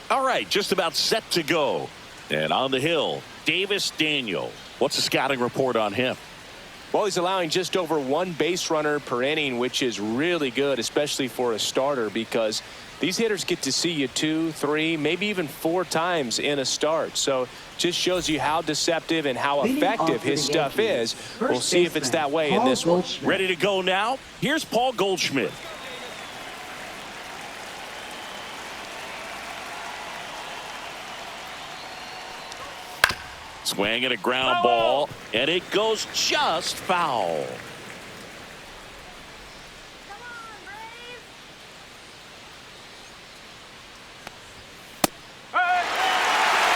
All right, just about set to go. And on the hill, Davis Daniel. What's the scouting report on him? Well, he's allowing just over 1 base runner per inning, which is really good, especially for a starter, because these hitters get to see you 2, 3, maybe even 4 times in a start. So just shows you how deceptive and how effective his stuff is. We'll see if it's that way in this one. Ready to go now? Here's Paul Goldschmidt. Swing and a ground ball, and it goes just foul.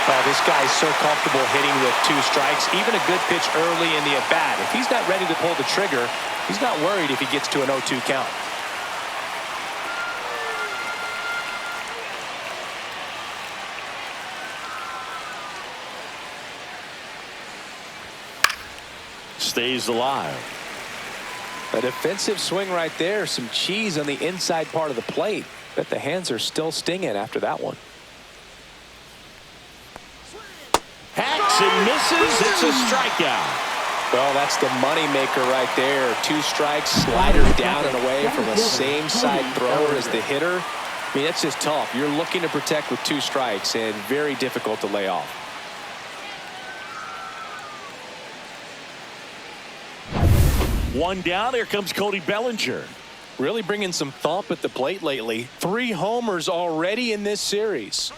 Oh, this guy's so comfortable hitting with 2 strikes, even a good pitch early in the at-bat. If he's not ready to pull the trigger, he's not worried if he gets to an 0-2 count. Stays alive. A defensive swing right there. Some cheese on the inside part of the plate. Bet the hands are still stinging after that one. Hacks and misses. It's a strikeout. Well, that's the money maker right there. 2 strikes, slider down and away from a same side thrower as the hitter. I mean, that's just tough. You're looking to protect with 2 strikes and very difficult to lay off. One down. Here comes Cody Bellinger. Really bringing some thump at the plate lately. 3 homers already in this series.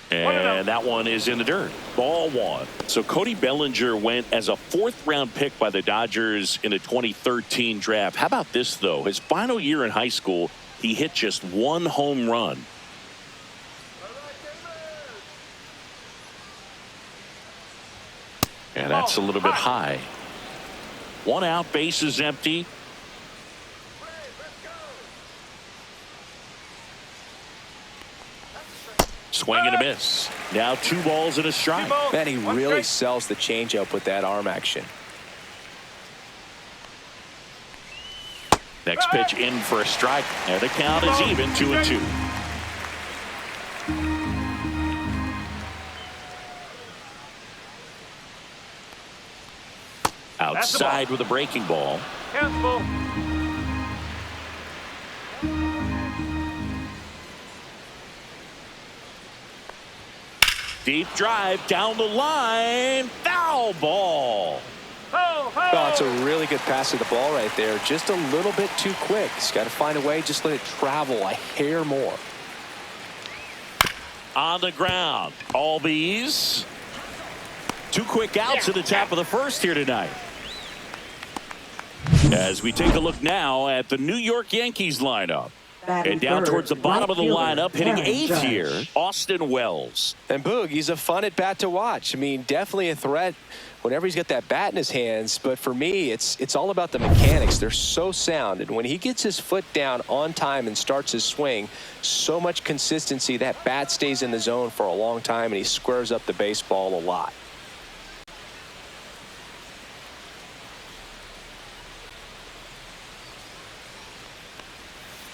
And that one is in the dirt. Ball 1. So Cody Bellinger went as a 4th-round pick by the Dodgers in the 2013 draft. How about this, though? His final year in high school, he hit just 1 home run. And that's a little bit high. 1 out, base is empty. Swing and a miss. Now 2 balls and a strike. Man, he really sells the changeup with that arm action. Next pitch in for a strike. And the count is even, 2-2. Outside with a breaking ball. Cancel. Deep drive down the line. Foul ball. Oh, it's a really good pass of the ball right there. Just a little bit too quick. He's got to find a way. Just let it travel a hair more. On the ground. All bees. 2 quick outs at the top of the 1st here tonight. As we take a look now at the New York Yankees lineup. And down towards the bottom of the lineup, hitting 8th here, Austin Wells. And Boog, he's a fun at bat to watch. I mean, definitely a threat whenever he's got that bat in his hands. But for me, it's all about the mechanics. They're so sound. And when he gets his foot down on time and starts his swing, so much consistency, that bat stays in the zone for a long time, and he squares up the baseball a lot.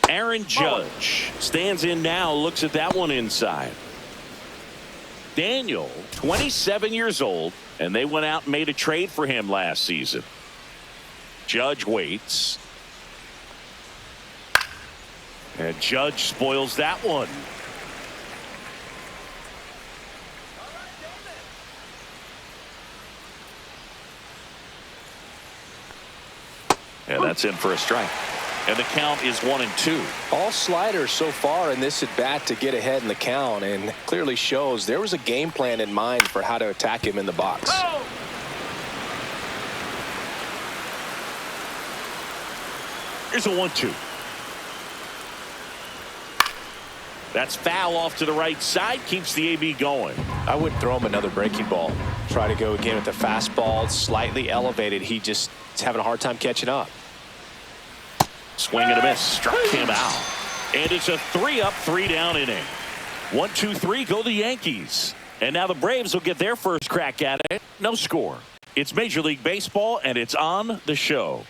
Aaron Judge stands in now, looks at that one inside. Daniel, 27 years old, and they went out and made a trade for him last season. Judge waits. And Judge spoils that one. And that's in for a strike. And the count is 1-2. All sliders so far in this at bat to get ahead in the count, and clearly shows there was a game plan in mind for how to attack him in the box. Here's a 1-2. That's foul off to the right side, keeps the AB going. I wouldn't throw him another breaking ball. Try to go again with the fastball, slightly elevated. He just is having a hard time catching up. Swing and a miss, struck him out. And it's a 3-up, 3-down inning. 1-2-3, go the Yankees. And now the Braves will get their first crack at it. No score. It's Major League Baseball, and it's on the show.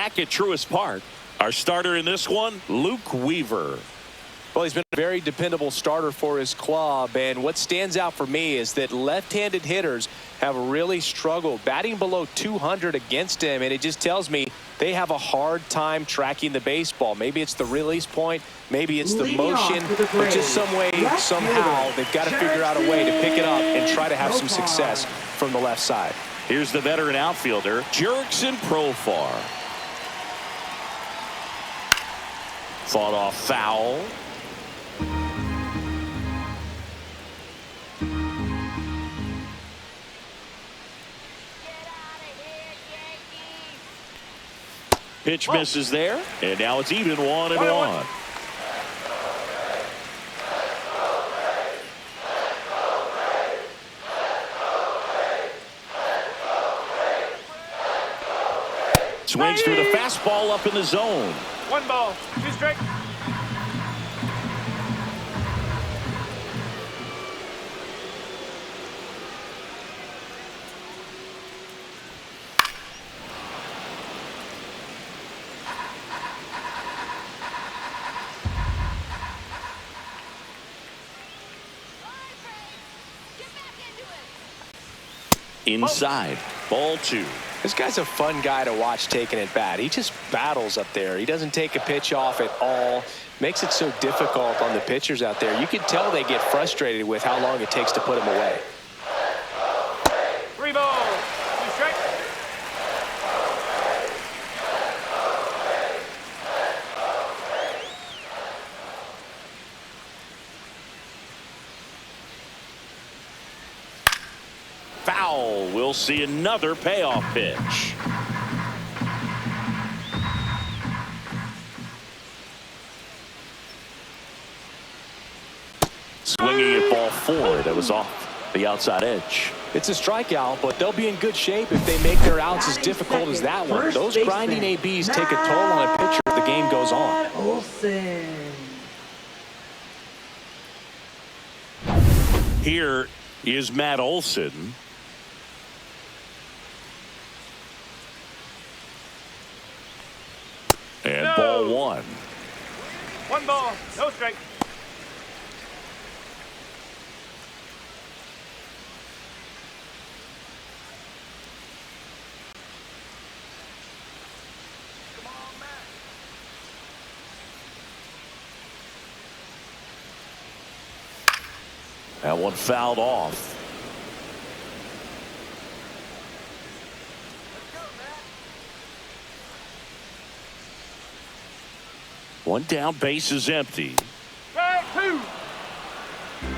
back at Truist Park. Our starter in this one, Luke Weaver. Well, he's been a very dependable starter for his club, and what stands out for me is that left-handed hitters have really struggled batting below 200 against him, and it just tells me they have a hard time tracking the baseball. Maybe it's the release point, maybe it's the motion, but just some way, somehow, they've got to figure out a way to pick it up and try to have some success from the left side. Here's the veteran outfielder, Jurickson Profar. Fought off foul. Pitch misses there, and now it's even 1-1. Swings through the fastball up in the zone. 1 ball, 2 strikes. Inside, ball 2. This guy's a fun guy to watch taking at bat. He just battles up there. He doesn't take a pitch off at all. Makes it so difficult on the pitchers out there. You can tell they get frustrated with how long it takes to put him away. 3 balls, 2 strikes. Foul. We'll see another payoff pitch. Swinging at ball 4. That was off the outside edge. It's a strikeout, but they'll be in good shape if they make their outs as difficult as that one. Those grinding ABs take a toll on a pitcher as the game goes on. Here is Matt Olson. And ball 1. 1 ball, no strike. That one fouled off. One down, base is empty. Strike 2.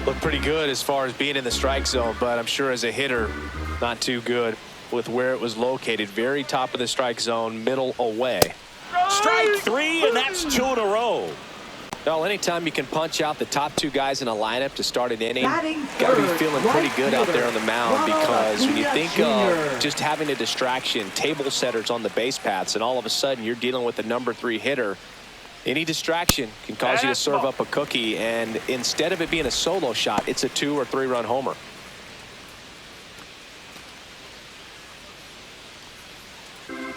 Looked pretty good as far as being in the strike zone, but I'm sure as a hitter, not too good with where it was located. Very top of the strike zone, middle away. Strike 3, and that's 2 in a row. Well, anytime you can punch out the top 2 guys in a lineup to start an inning, got to be feeling pretty good out there on the mound, because when you think of just having a distraction, table setters on the base paths, and all of a sudden you're dealing with the number 3 hitter, any distraction can cause you to serve up a cookie, and instead of it being a solo shot, it's a 2 or 3 run homer.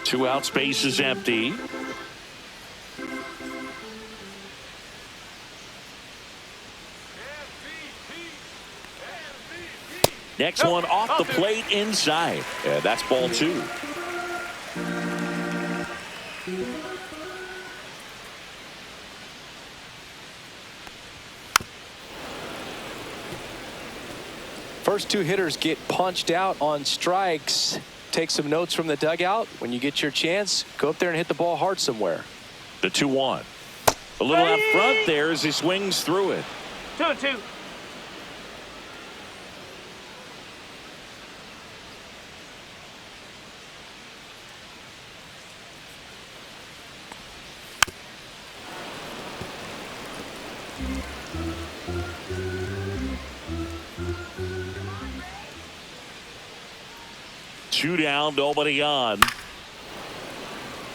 Two out, space is empty. Next one off the plate inside. And that's ball 2. First 2 hitters get punched out on strikes. Take some notes from the dugout. When you get your chance, go up there and hit the ball hard somewhere. The 2-1. A little out front there as he swings through it. 2-2. Two down, nobody on.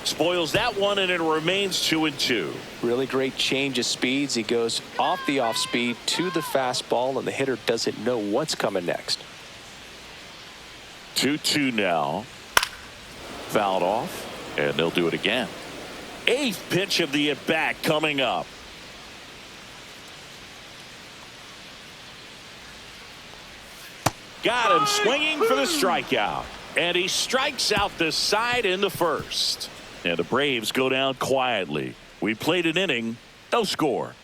Spoils that one, and it remains 2-2. Really great change of speeds. He goes off the off speed to the fastball, and the hitter doesn't know what's coming next. 2-2 now. Fouled off. And they'll do it again. 8th pitch of the at-bat coming up. Got him swinging for the strikeout. And he strikes out the side in the first. And the Braves go down quietly. We played an inning, no score.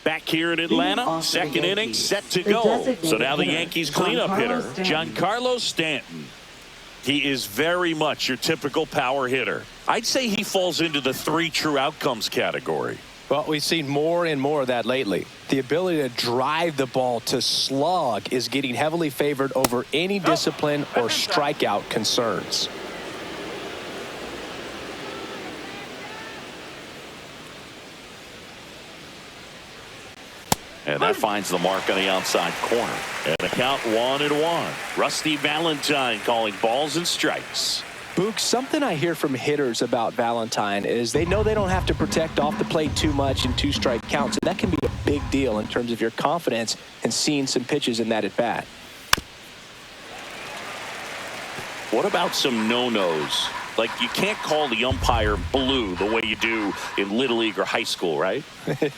Back here in Atlanta, second inning set to go. So now the Yankees cleanup hitter, Giancarlo Stanton. He is very much your typical power hitter. I'd say he falls into the 3 true outcomes category. Well, we've seen more and more of that lately. The ability to drive the ball to slug is getting heavily favored over any discipline or strikeout concerns. And that finds the mark on the outside corner. And the count 1-1. Rusty Valentine calling balls and strikes. Boog, something I hear from hitters about Valentine is they know they don't have to protect off the plate too much in 2-strike counts. And that can be a big deal in terms of your confidence and seeing some pitches in that at bat. What about some no-nos? Like, you can't call the umpire blue the way you do in Little League or high school, right?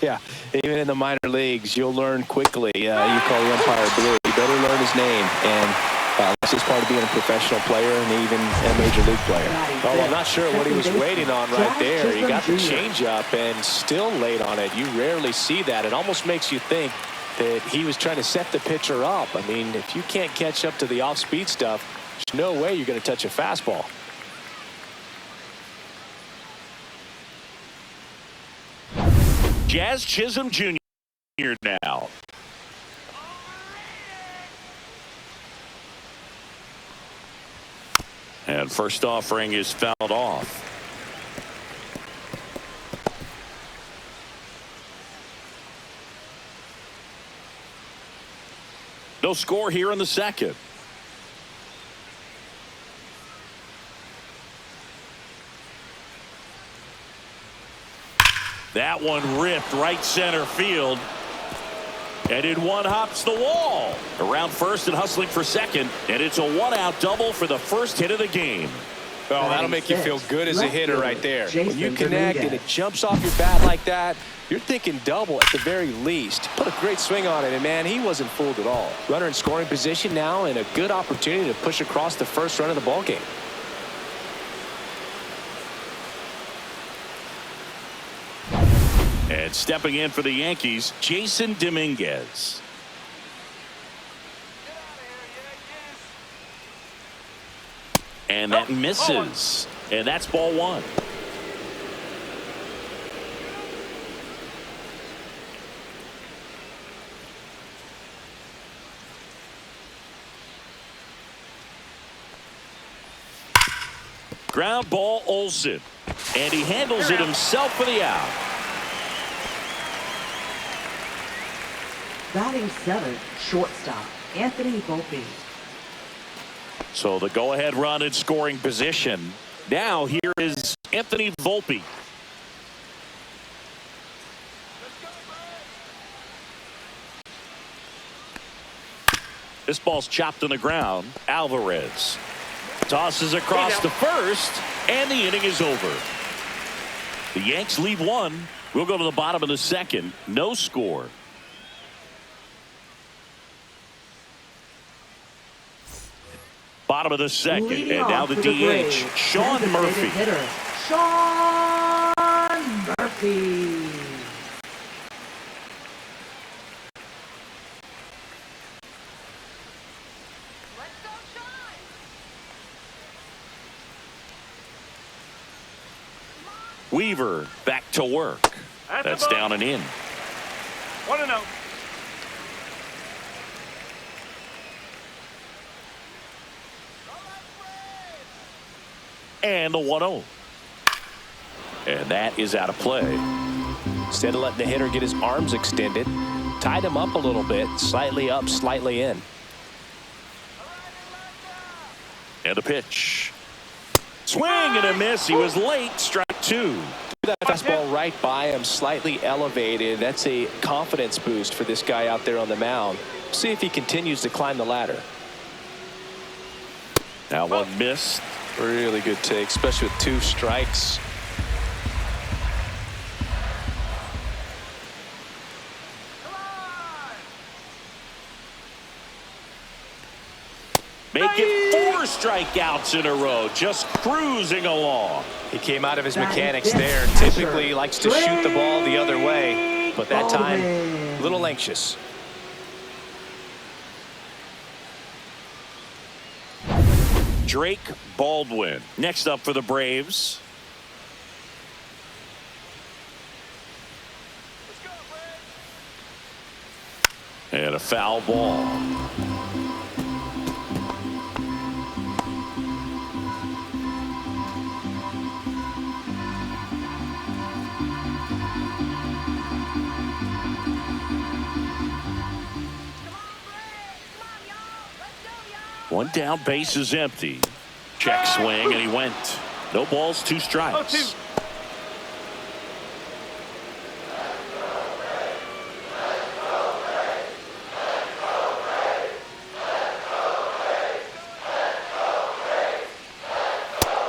Yeah, even in the minor leagues, you'll learn quickly. You call the umpire blue. You better learn his name. And this is part of being a professional player and even a major league player. Oh, I'm not sure what he was waiting on right there. He got the changeup and still laid on it. You rarely see that. It almost makes you think that he was trying to set the pitcher up. I mean, if you can't catch up to the off-speed stuff, there's no way you're going to touch a fastball. Jazz Chisholm Jr. now. And first offering is fouled off. No score here in the second. That one ripped right center field. And in one hops the wall. Around first and hustling for second. And it's a 1-out double for the first hit of the game. Oh, that'll make you feel good as a hitter right there. When you connect and it jumps off your bat like that, you're thinking double at the very least. Put a great swing on it, and man, he wasn't fooled at all. Runner in scoring position now and a good opportunity to push across the first run of the ballgame. And stepping in for the Yankees, Jason Dominguez. And that misses. And that's ball 1. Ground ball, Olsen. And he handles it himself for the out. Batting 7th, shortstop, Anthony Volpe. So the go-ahead run in scoring position. Now here is Anthony Volpe. This ball's chopped on the ground. Alvarez tosses across to first, and the inning is over. The Yanks lead 1. We'll go to the bottom of the second. No score. Bottom of the second, and now the DH, Sean Murphy. Hitter, Sean Murphy. Weaver back to work. That's down and in. 1-0. And the 1-0. And that is out of play. Instead of letting the hitter get his arms extended, tied him up a little bit, slightly up, slightly in. And a pitch. Swing and a miss. He was late. Strike 2. That fastball right by him, slightly elevated. That's a confidence boost for this guy out there on the mound. See if he continues to climb the ladder. Now one missed. Really good take, especially with 2 strikes. Make it 4 strikeouts in a row, just cruising along. He came out of his mechanics there. Typically likes to shoot the ball the other way, but that time a little anxious. Drake Baldwin next up for the Braves. And a foul ball. One down, base is empty. Check swing, and he went. No balls, 2 strikes.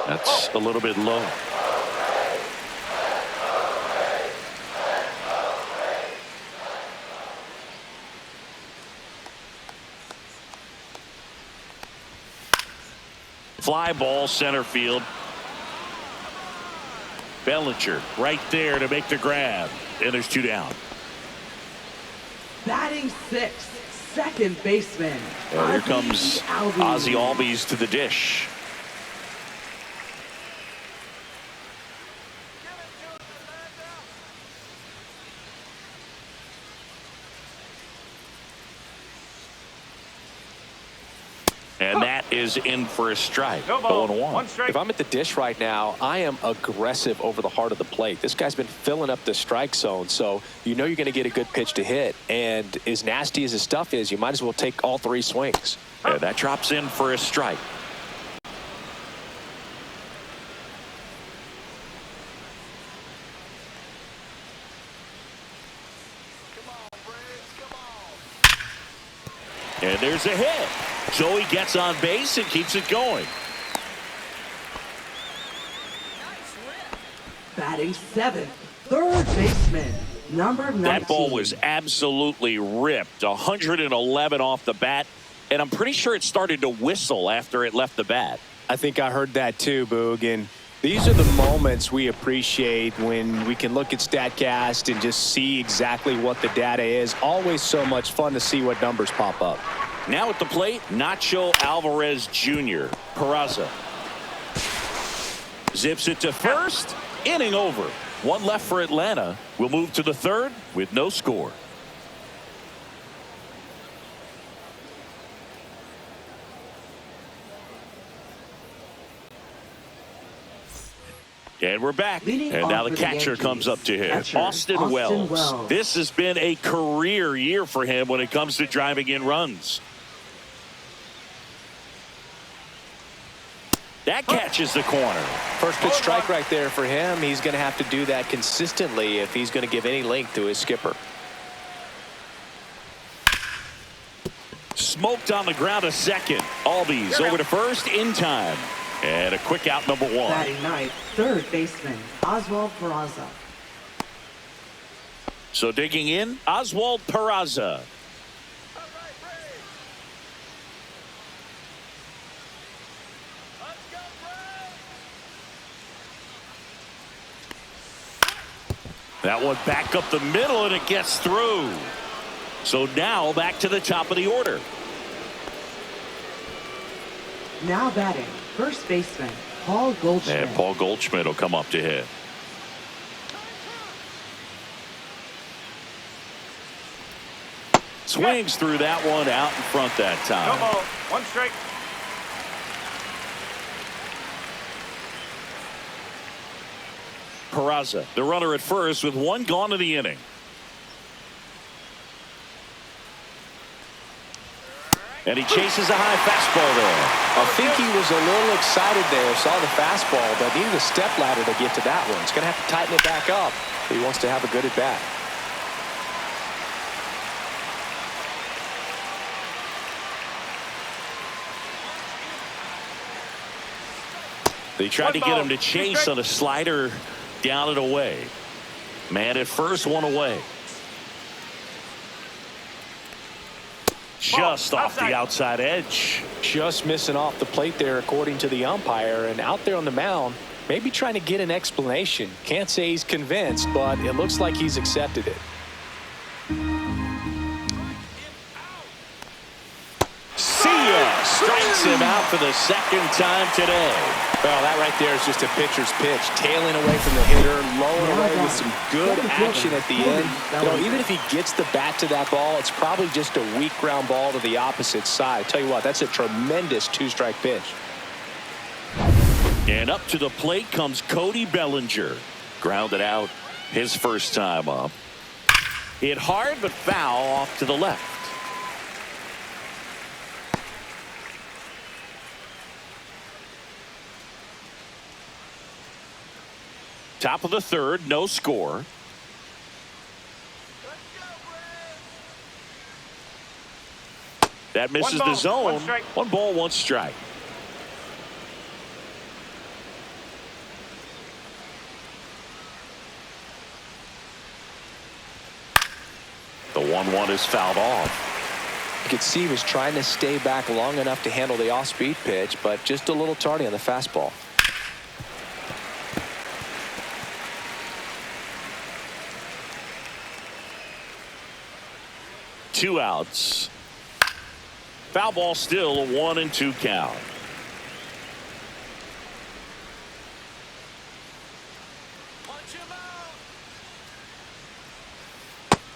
That's a little bit low. Fly ball, center field. Bellinger right there to make the grab. And there's 2 down. Batting 6th, second baseman. And here comes Ozzie Albies to the dish. And that is in for a strike. No ball. 0-1. 1 strike. If I'm at the dish right now, I am aggressive over the heart of the plate. This guy's been filling up the strike zone, so you know you're going to get a good pitch to hit. And as nasty as his stuff is, you might as well take all 3 swings. And that drops in for a strike. And there's a hit. So he gets on base and keeps it going. Batting 7th, third baseman, number 19. That ball was absolutely ripped. 111 off the bat. And I'm pretty sure it started to whistle after it left the bat. I think I heard that too, Boog. And these are the moments we appreciate when we can look at StatCast and just see exactly what the data is. Always so much fun to see what numbers pop up. Now at the plate, Nacho Alvarez Jr. Peraza zips it to first. Inning over. 1 left for Atlanta. We'll move to the 3rd with no score. And we're back. And now the catcher comes up to hit. Austin Wells. This has been a career year for him when it comes to driving in runs. That catches the corner. First pitch strike right there for him. He's going to have to do that consistently if he's going to give any length to his skipper. Smoked on the ground to second. Albies over to first in time. And a quick out, number 1. Batting 9th, third baseman, Oswald Peraza. So digging in, Oswald Peraza. That one back up the middle, and it gets through. So now back to the top of the order. Now batting, first baseman, Paul Goldschmidt. And Paul Goldschmidt will come up to hit. Swings through that one out in front that time. No ball. 1 strike. Peraza, the runner at first with 1 gone in the inning. And he chases a high fastball there. I think he was a little excited there, saw the fastball, but needed a step ladder to get to that one. He's going to have to tighten it back up if he wants to have a good at bat. They tried to get him to chase on a slider down and away. Man at first, one away. Just off the outside edge. Just missing off the plate there, according to the umpire. And out there on the mound, maybe trying to get an explanation. Can't say he's convinced, but it looks like he's accepted it. Strikes him out for the second time today. Well, that right there is just a pitcher's pitch. Tailing away from the hitter, lowering away with some good action at the end. You know, even if he gets the bat to that ball, it's probably just a weak ground ball to the opposite side. I tell you what, that's a tremendous two-strike pitch. And up to the plate comes Cody Bellinger. Grounded out his first time up. Hit hard but foul off to the left. Top of the third, no score. That misses the zone. 1 ball, 1 strike. The 1-1 is fouled off. You could see he was trying to stay back long enough to handle the off-speed pitch, but just a little tardy on the fastball. Two outs. Foul ball, still a 1-2 count.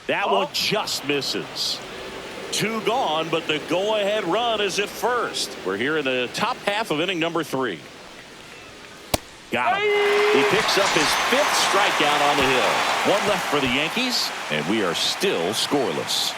That one just misses. 2 gone, but the go-ahead run is at first. We're here in the top half of inning number 3. Got him. He picks up his 5th strikeout on the hill. 1 left for the Yankees, and we are still scoreless.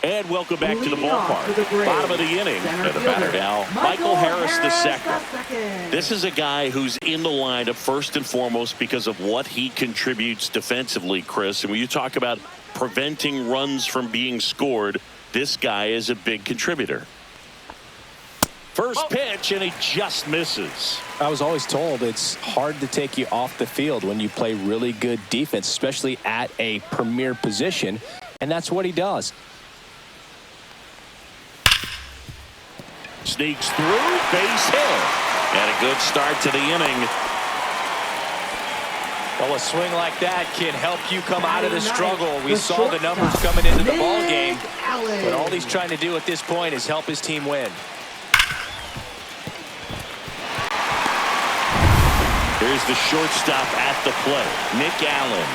And welcome back to the ballpark. Bottom of the inning. And the batter now, Michael Harris II. This is a guy who's in the lineup first and foremost because of what he contributes defensively, Chris. And when you talk about preventing runs from being scored, this guy is a big contributor. First pitch, and he just misses. I was always told it's hard to take you off the field when you play really good defense, especially at a premier position. And that's what he does. Sneaks through, base hit, and a good start to the inning. Well, a swing like that can help you come out of the struggle. We saw the numbers coming into the ball game, but all he's trying to do at this point is help his team win. Here's the shortstop at the plate, Nick Allen.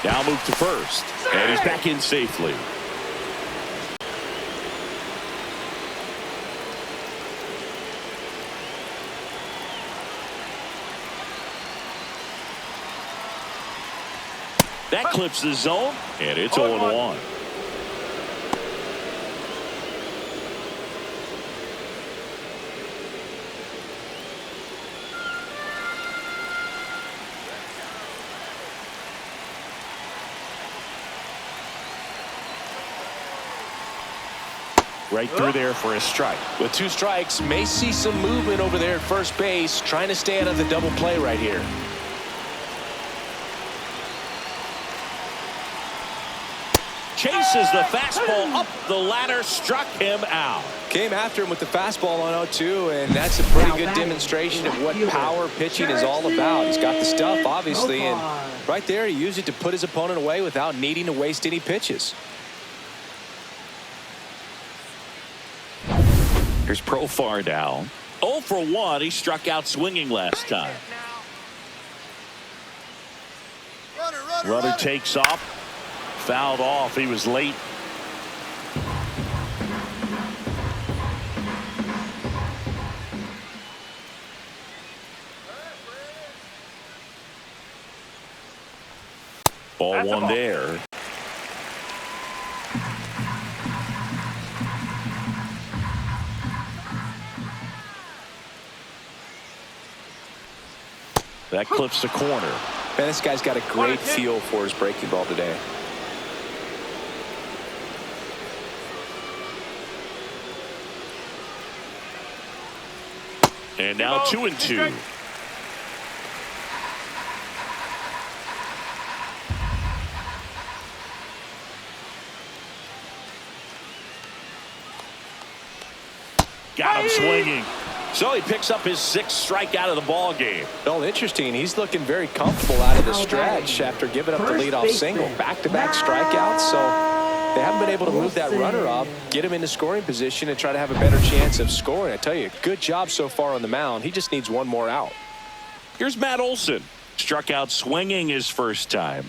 Now move to first, and he's back in safely. That clips the zone, and it's 0-1. Right through there for a strike. With 2 strikes, may see some movement over there at first base, trying to stay out of the double play right here. Chases the fastball up the ladder, struck him out. Came after him with the fastball on 0-2, and that's a pretty good demonstration of what power pitching is all about. He's got the stuff, obviously, and right there he used it to put his opponent away without needing to waste any pitches. Here's Profar down. 0 for 1. He struck out swinging last time. Runner takes off. Fouled off. He was late. Ball That's a one ball. there. That clips the corner. Man, this guy's got a great feel for his breaking ball today. And now 2-2. Got him swinging. So he picks up his 6th strikeout of the ball game. Well, interesting. He's looking very comfortable out of the stretch after giving up the leadoff single. Back-to-back strikeouts, so they haven't been able to move that runner up, get him into scoring position, and try to have a better chance of scoring. I tell you, good job so far on the mound. He just needs one more out. Here's Matt Olson. Struck out swinging his first time.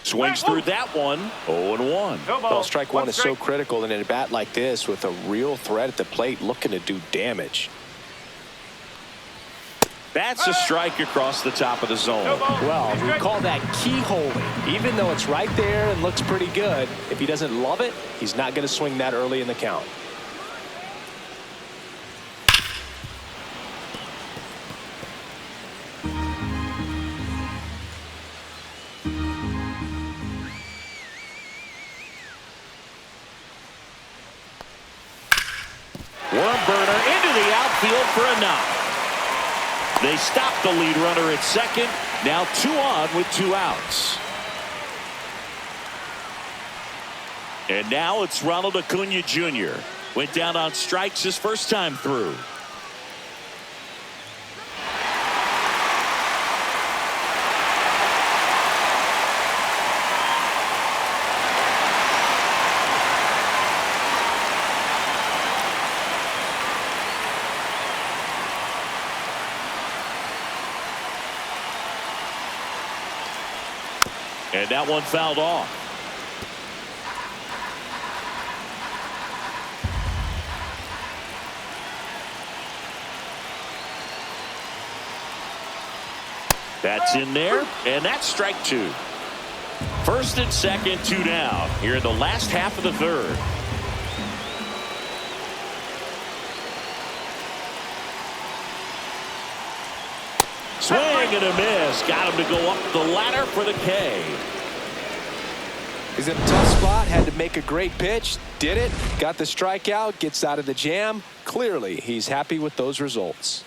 Swings through that one. 0-1. Well, strike one is so critical in a bat like this with a real threat at the plate looking to do damage. That's a strike across the top of the zone. Well, we call that keyholing. Even though it's right there and looks pretty good, if he doesn't love it, he's not going to swing that early in the count. Worm burner into the outfield for a knock. They stop the lead runner at second. Now 2 on with 2 outs. And now it's Ronald Acuna Jr. Went down on strikes his first time through. And that one fouled off. That's in there, and that's strike 2. First and second, 2 down here in the last half of the third. Swing and a miss. Got him to go up the ladder for the K. He's in a tough spot, had to make a great pitch, did it, got the strikeout, gets out of the jam. Clearly, he's happy with those results.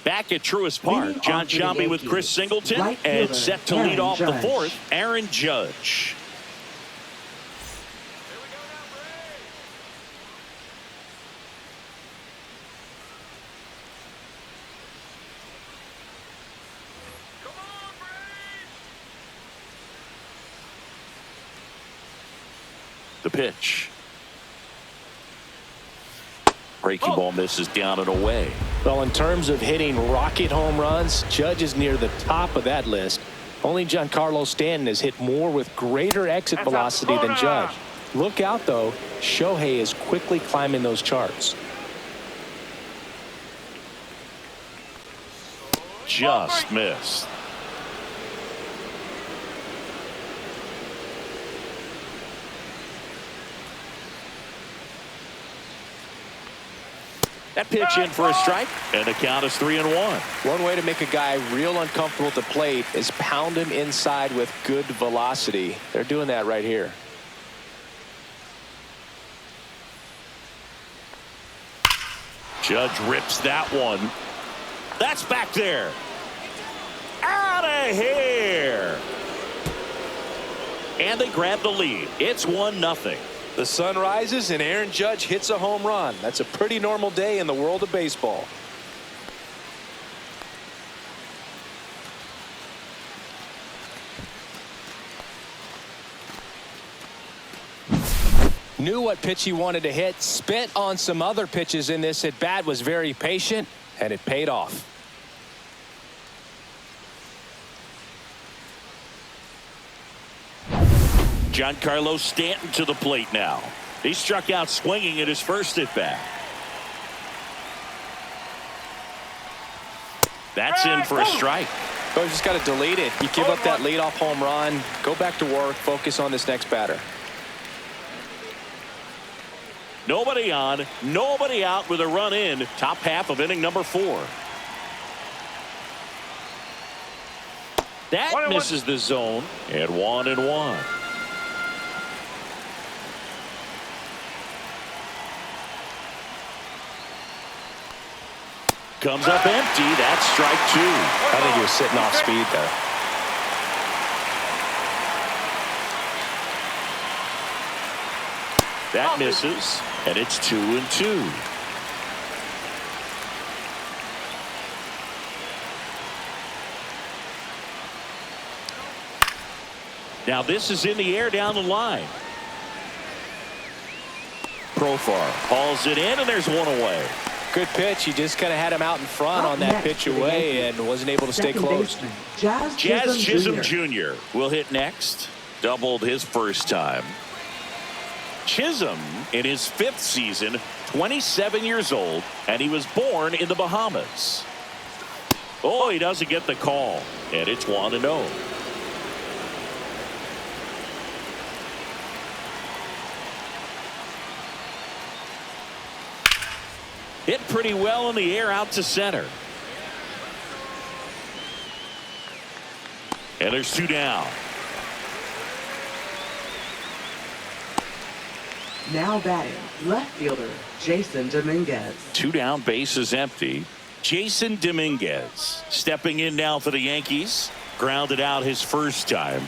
Back at Truist Park, John Sciambi with Chris Singleton, and set to lead off the 4th, Aaron Judge. The pitch. Breaking ball misses down and away. Well, in terms of hitting rocket home runs, Judge is near the top of that list. Only Giancarlo Stanton has hit more with greater exit velocity than Judge. Look out, though. Shohei is quickly climbing those charts. Just missed. That pitch in for a strike, and the count is 3-1. One way to make a guy real uncomfortable at the plate is pound him inside with good velocity. They're doing that right here. Judge rips that one. That's back there. Out of here. And they grab the lead. It's 1-0. The sun rises and Aaron Judge hits a home run. That's a pretty normal day in the world of baseball. Knew what pitch he wanted to hit, spent on some other pitches in this at bat, was very patient, and it paid off. Giancarlo Stanton to the plate now. He struck out swinging at his first at bat. That's in for a strike. Oh, you just got to delete it. You give up that leadoff home run. Go back to work. Focus on this next batter. Nobody on, nobody out with a run in. Top half of inning number 4. That misses the zone. And 1-1. Comes up empty. That's strike 2. I think he was sitting off speed there. That misses, and it's 2-2. Now this is in the air down the line. Profar hauls it in, and there's one away. Good pitch. He just kind of had him out in front on that pitch away and wasn't able to stay close. Jazz Chisholm Jr. will hit next. Doubled his first time. Chisholm in his 5th season, 27 years old, and he was born in the Bahamas. Oh, he doesn't get the call, and it's 1-0. Hit pretty well in the air out to center. And there's 2 down. Now batting, left fielder, Jason Dominguez. 2 down, base is empty. Jason Dominguez stepping in now for the Yankees. Grounded out his first time.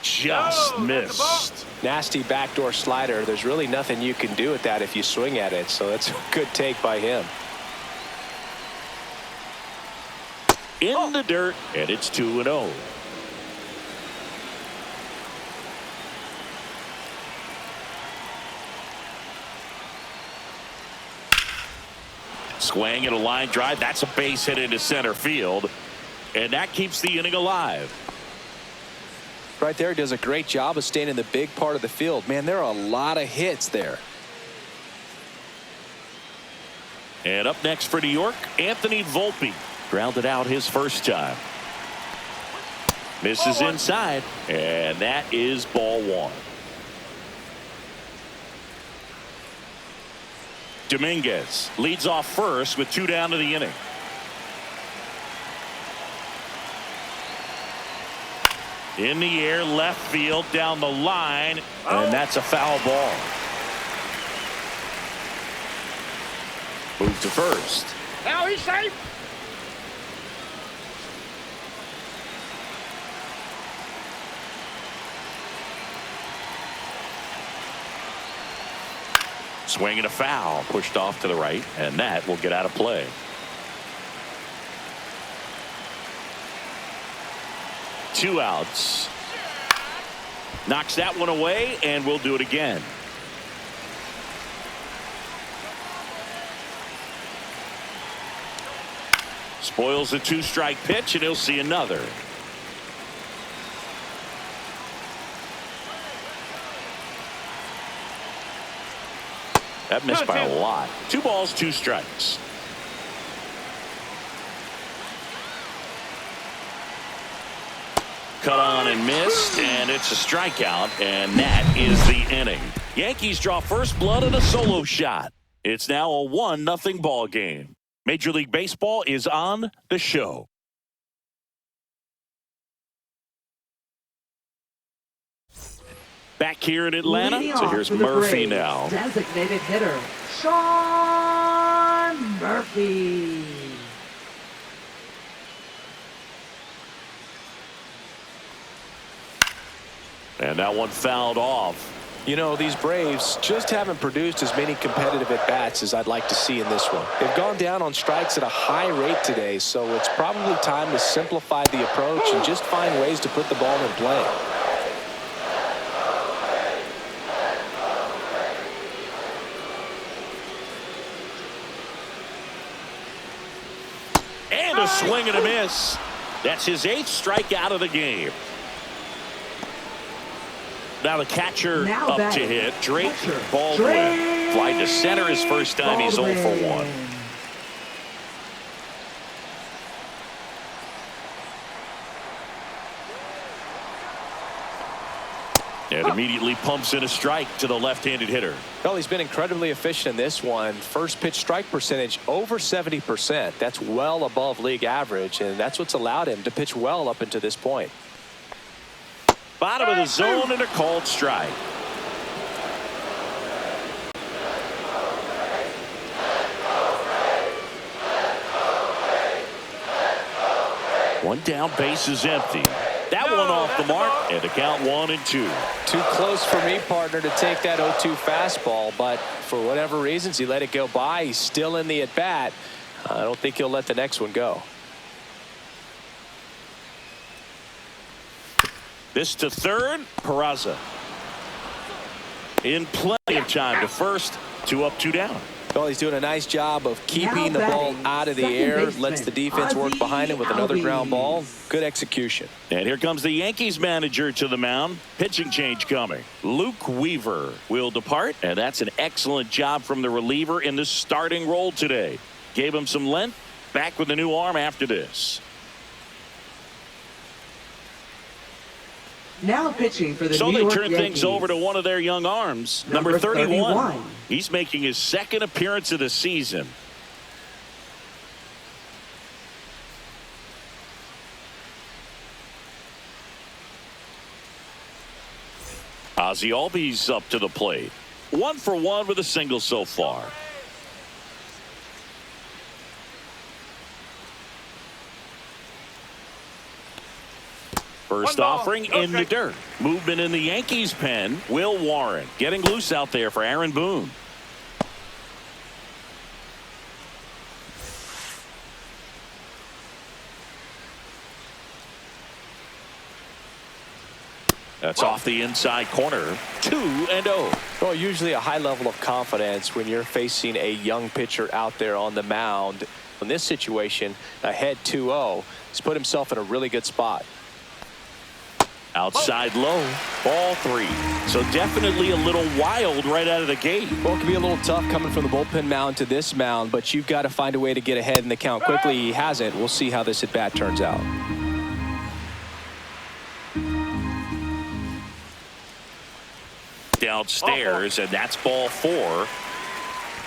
Just missed. Nasty backdoor slider. There's really nothing you can do with that if you swing at it. So that's a good take by him. In the dirt, and it's 2-0. Swing and a line drive. That's a base hit into center field. And that keeps the inning alive. Right there, he does a great job of staying in the big part of the field. Man, there are a lot of hits there. And up next for New York, Anthony Volpe. Grounded out his first time. Misses inside, and that is ball 1. Dominguez leads off first with 2 down to the inning. In the air, left field, down the line, and that's a foul ball. Move to first. Now he's safe. Swing and a foul, pushed off to the right, and that will get out of play. Two outs. Knocks that one away, and we'll do it again. Spoils a 2-strike pitch, and he'll see another. That missed by a lot. 2 balls, 2 strikes. Cut on and missed, and it's a strikeout, and that is the inning. Yankees draw first blood in a solo shot. It's now a 1-0 ball game. Major League Baseball is on the show. Back here in Atlanta, so here's Murphy now. Designated hitter, Sean Murphy. And that one fouled off. You know, these Braves just haven't produced as many competitive at-bats as I'd like to see in this one. They've gone down on strikes at a high rate today, so it's probably time to simplify the approach and just find ways to put the ball in play. And a swing and a miss. That's his 8th strikeout of the game. Now the catcher up to hit. Drake Baldwin. Fly to center his first time. He's 0 for 1. And immediately pumps in a strike to the left-handed hitter. Well, he's been incredibly efficient in this one. First pitch strike percentage over 70%. That's well above league average, and that's what's allowed him to pitch well up until this point. Bottom of the zone and a called strike. One down, base is empty. That one off the mark, and the count 1-2. Too close for me, partner, to take that 0-2 fastball, but for whatever reasons, he let it go by. He's still in the at-bat. I don't think he'll let the next one go. This to third, Peraza. In plenty of time to first, 2 up, 2 down. Well, he's doing a nice job of keeping the ball out of the air, lets the defense work behind him with another ground ball. Good execution. And here comes the Yankees manager to the mound. Pitching change coming. Luke Weaver will depart, and that's an excellent job from the reliever in the starting role today. Gave him some length, back with a new arm after this. Now pitching for the So New they York turn Yankees. things over to one of their young arms, number 31. He's making his second appearance of the season. Ozzie Albies up to the plate. 1 for 1 with a single so far. First offering in the dirt. Movement in the Yankees pen. Will Warren getting loose out there for Aaron Boone. That's off the inside corner. 2-0. Well, usually a high level of confidence when you're facing a young pitcher out there on the mound. In this situation, ahead 2-0, he's put himself in a really good spot. Outside low, ball 3. So definitely a little wild right out of the gate. Well, it can be a little tough coming from the bullpen mound to this mound, but you've got to find a way to get ahead in the count quickly. He hasn't. We'll see how this at bat turns out. Downstairs, and that's ball 4.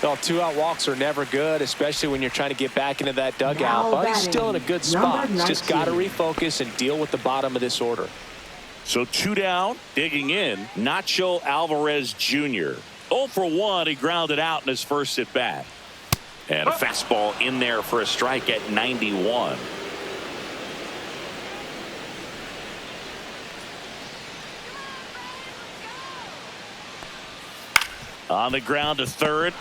Well, 2-out walks are never good, especially when you're trying to get back into that dugout. But he's still in a good spot. He's just got to refocus and deal with the bottom of this order. So 2 down, digging in, Nacho Alvarez Jr. 0 for 1, he grounded out in his first at bat. And a fastball in there for a strike at 91. On the ground to third.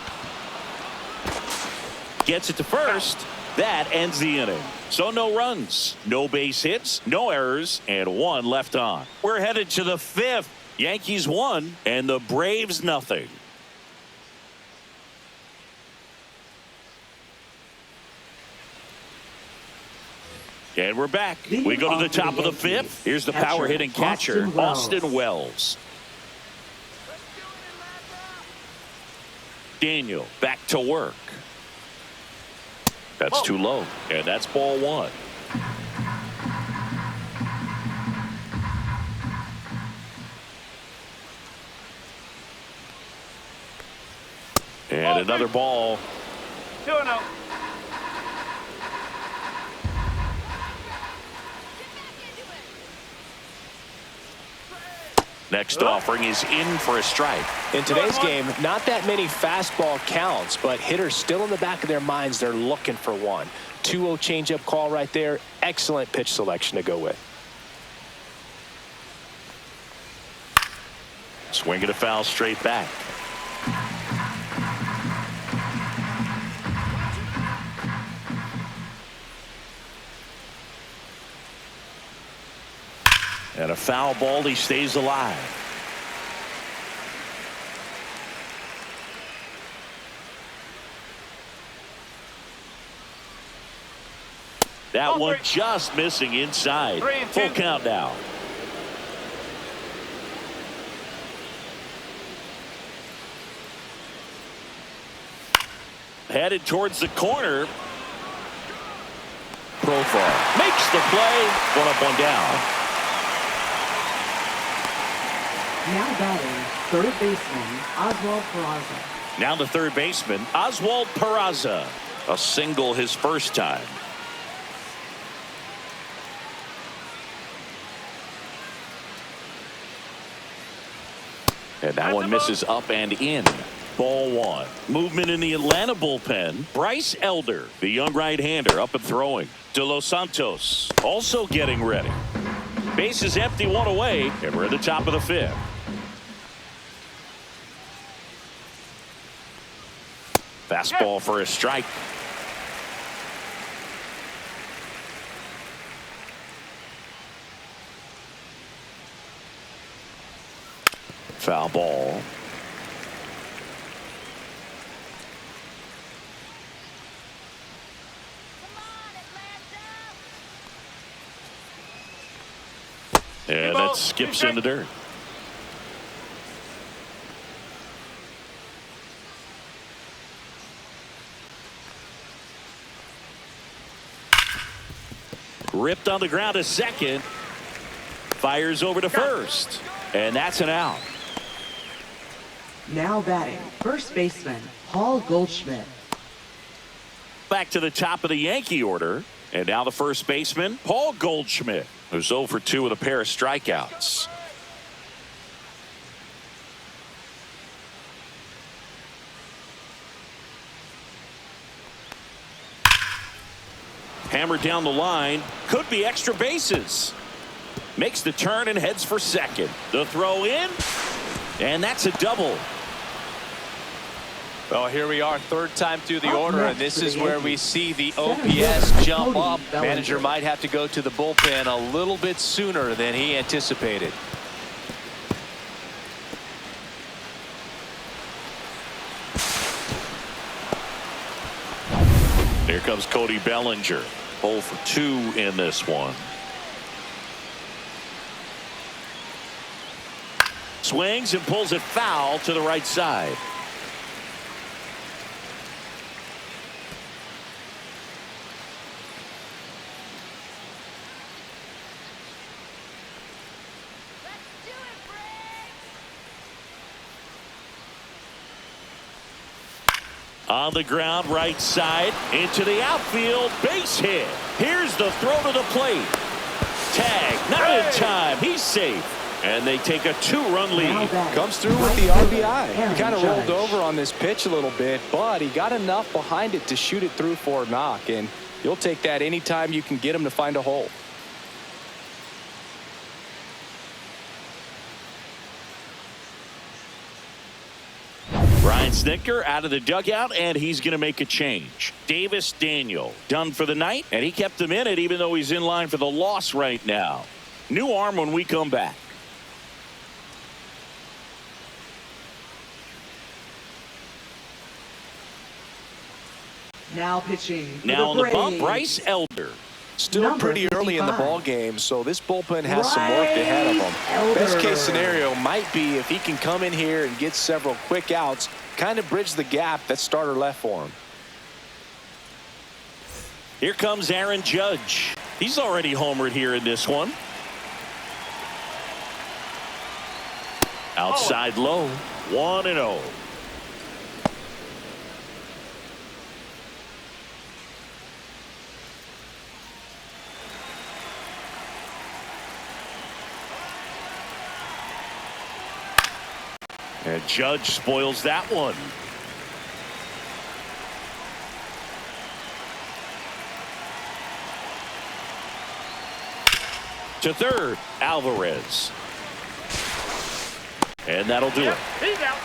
Gets it to first. That ends the inning. So no runs, no base hits, no errors, and 1 left on. We're headed to the 5th. Yankees 1 and the Braves nothing. And we're back. We go to the top of the 5th. Here's the power hitting catcher, Austin Wells. Daniel back to work. That's too low, and that's ball 1. And another ball. 2-0. Next offering is in for a strike. In today's game, not that many fastball counts, but hitters still in the back of their minds, they're looking for one. 2-0 changeup call right there. Excellent pitch selection to go with. Swing and a foul straight back. And a foul ball, he stays alive. That one just missing inside. 3-2. Full count now. Headed towards the corner. Profile makes the play. One up, one down. Now batting, third baseman Oswald Peraza. Now the third baseman, Oswald Peraza. A single his first time. And that one misses up and in. Ball one. Movement in the Atlanta bullpen. Bryce Elder, the young right-hander, up and throwing. De Los Santos also getting ready. Base is empty, one away, and we're at the top of the fifth. Fastball for a strike. Foul ball. And that skips in the dirt. Ripped on the ground to second. Fires over to first. And that's an out. Now batting, first baseman Paul Goldschmidt. Back to the top of the Yankee order. And now the first baseman, Paul Goldschmidt, who's 0 for 2 with a pair of strikeouts. Hammered down the line. Could be extra bases. Makes the turn and heads for second. The throw in. And that's a double. Well, here we are, third time through the order, and this is where we see the OPS jump up. Manager might have to go to the bullpen a little bit sooner than he anticipated. Here comes Cody Bellinger. 0 for 2 in this one. Swings and pulls it foul to the right side. On the ground, right side, into the outfield, base hit. Here's the throw to the plate. Tag, not in time, he's safe. And they take a 2-run lead. Comes through with the RBI. He kind of rolled over on this pitch a little bit, but he got enough behind it to shoot it through for a knock. And you'll take that anytime you can get him to find a hole. Ryan Snitker out of the dugout, and he's going to make a change. Davis Daniel done for the night, and he kept him in it even though he's in line for the loss right now. New arm when we come back. Now pitching. Now on the bump, Bryce Elder. Still pretty early in the ball game, so this bullpen has some work ahead of them. Best case scenario might be if he can come in here and get several quick outs, kind of bridge the gap that starter left for him. Here comes Aaron Judge. He's already homered here in this one. Outside low, 1-0. And Judge spoils that one. To third, Alvarez. And that'll do it. He's out.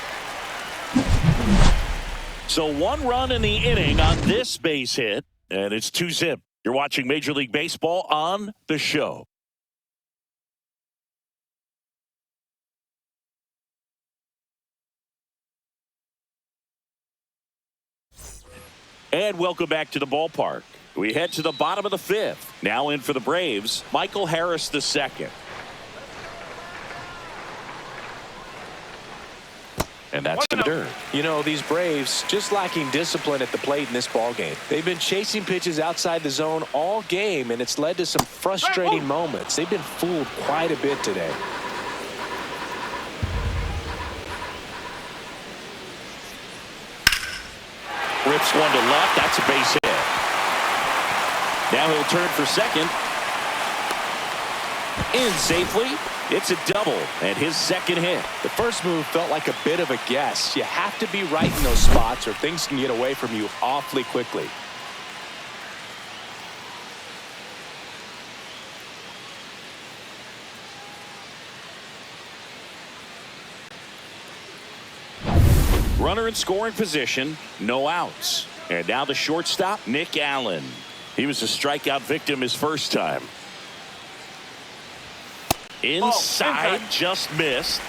So 1 run in the inning on this base hit, and it's 2-0. You're watching Major League Baseball on the show. And welcome back to the ballpark. We head to the bottom of the fifth. Now in for the Braves, Michael Harris II. And that's in the dirt. You know, these Braves just lacking discipline at the plate in this ball game. They've been chasing pitches outside the zone all game, and it's led to some frustrating moments. They've been fooled quite a bit today. Rips one to left. That's a base hit. Now he'll turn for second. In safely. It's a double and his second hit. The first move felt like a bit of a guess. You have to be right in those spots or things can get away from you awfully quickly. Runner in scoring position, no outs. And now the shortstop, Nick Allen. He was a strikeout victim his first time. Inside, just missed.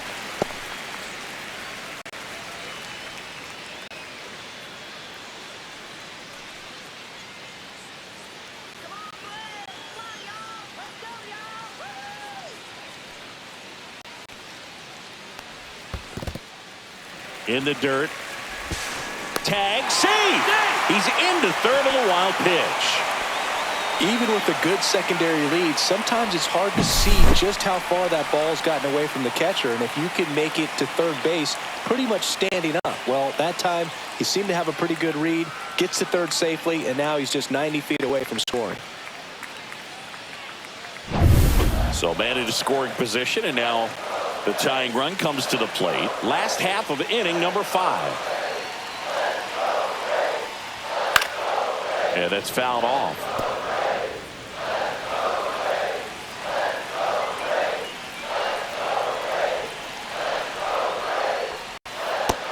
In the dirt. Tag, save! He's into third on the wild pitch. Even with a good secondary lead, sometimes it's hard to see just how far that ball's gotten away from the catcher. And if you can make it to third base pretty much standing up, well, that time he seemed to have a pretty good read, gets to third safely, and now he's just 90 feet away from scoring. So man into scoring position, and now the tying run comes to the plate. Last half of inning number 5. And that's fouled off.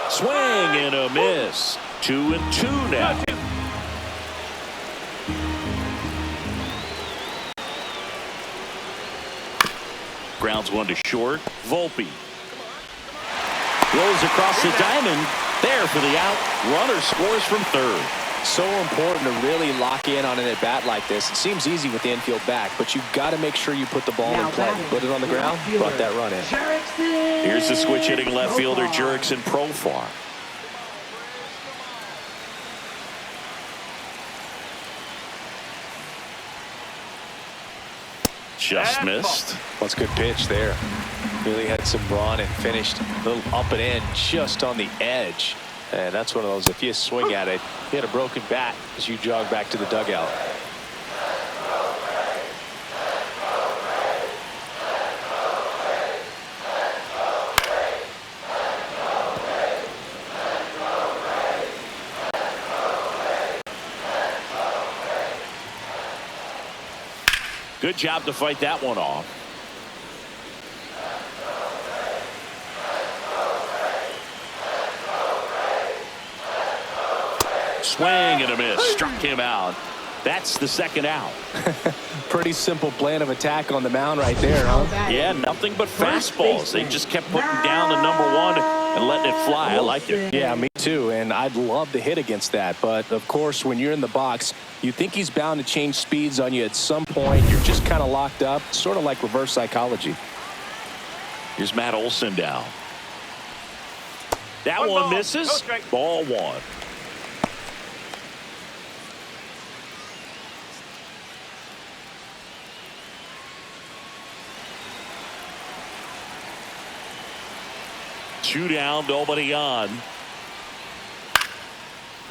Swing and a miss. 2-2 now. Grounds one to short. Volpe rolls across the diamond. There for the out. Runner scores from third. So important to really lock in on an at-bat like this. It seems easy with the infield back, but you've got to make sure you put the ball in play. Put it on the ground, brought that run in. Here's the switch hitting left fielder Jurickson Profar. Just missed. That's a good pitch there. Really had some run and finished a little up and in just on the edge. And that's one of those, if you swing at it, you had a broken bat as you jog back to the dugout. Good job to fight that one off. Swing and a miss. Struck him out. That's the second out. Pretty simple plan of attack on the mound right there, huh? Yeah, nothing but fastballs. They just kept putting down the number one and letting it fly. I like it. Yeah, me too. And I'd love to hit against that. But, of course, when you're in the box, you think he's bound to change speeds on you at some point. You're just kind of locked up, sort of like reverse psychology. Here's Matt Olson down. That one misses. Ball one. Two down, nobody on.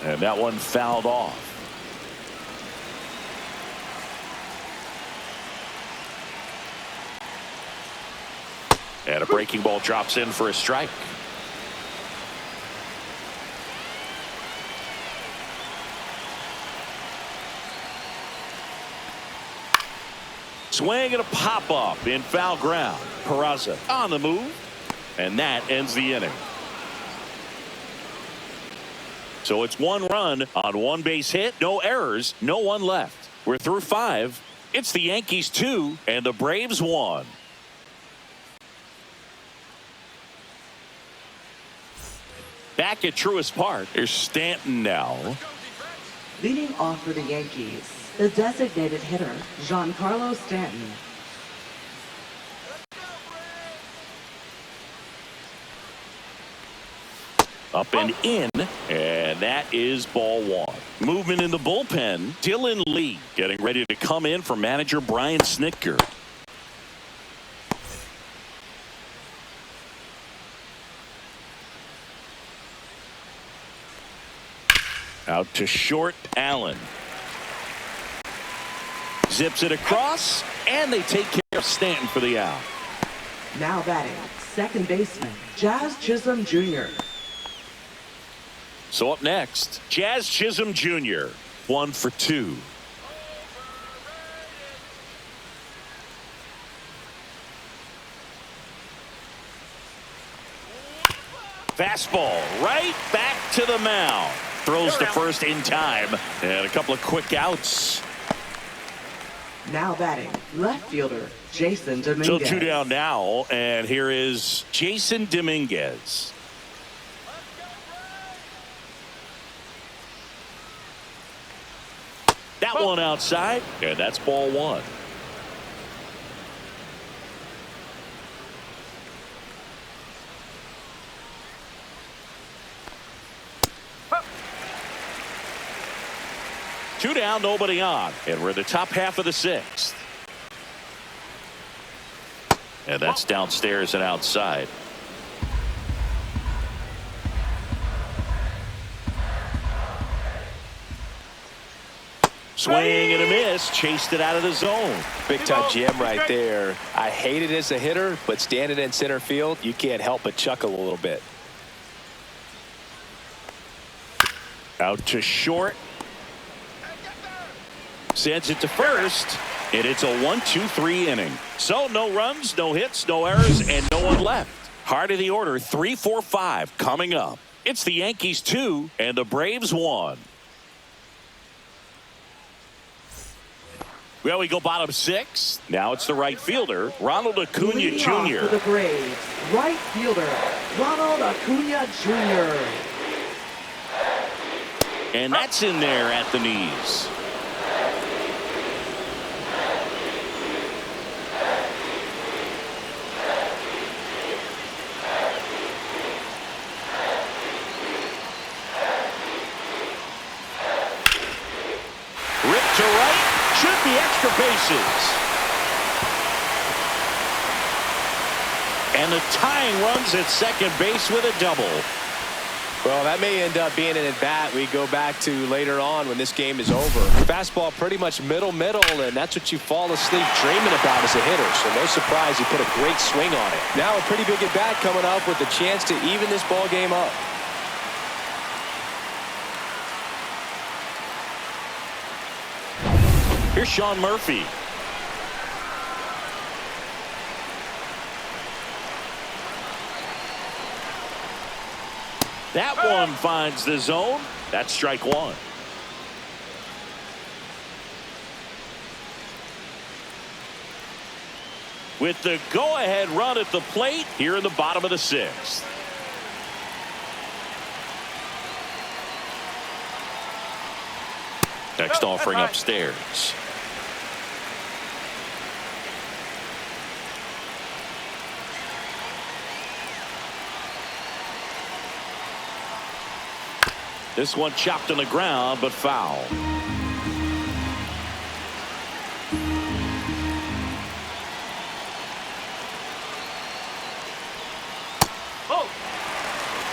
And that one fouled off. And a breaking ball drops in for a strike. Swing and a pop-up in foul ground. Peraza on the move. And that ends the inning. So it's one run on one base hit, no errors, no one left. We're through 5. It's the Yankees 2 and the Braves 1. Back at Truist Park, there's Stanton now. Leading off for the Yankees, the designated hitter, Giancarlo Stanton. Up and in, and that is ball one. Movement in the bullpen. Dylan Lee getting ready to come in for manager Brian Snitker. Out to short, Allen. Zips it across, and they take care of Stanton for the out. Now batting, second baseman, Jazz Chisholm Jr. So up next, Jazz Chisholm Jr. 1 for 2. Fastball right back to the mound. Throws to first in time, and a couple of quick outs. Now batting, left fielder, Jason Dominguez. So 2 down now, and here is Jason Dominguez. That one outside, and that's ball one. Two down, nobody on, and we're in the top half of the sixth. And that's downstairs and outside. Swing and a miss, chased it out of the zone. Big time jam right there. I hate it as a hitter, but standing in center field, you can't help but chuckle a little bit. Out to short. Sends it to first, and it's a 1-2-3 inning. So no runs, no hits, no errors, and no one left. Heart of the order, 3-4-5 coming up. It's the Yankees 2 and the Braves 1. Well, we go bottom six. Now it's the right fielder, Ronald Acuna Leading off Jr. for the Braves, right fielder, Ronald Acuna Jr. And that's in there at the knees. Ripped to right. Should be extra bases. And the tying runs at second base with a double. Well, that may end up being an at-bat we go back to later on when this game is over. Fastball pretty much middle, and that's what you fall asleep dreaming about as a hitter. So no surprise he put a great swing on it. Now a pretty big at-bat coming up with a chance to even this ball game up. Here's Sean Murphy. That one finds the zone. That's strike one. With the go-ahead run at the plate here in the bottom of the sixth. Next offering upstairs. This one chopped on the ground, but foul.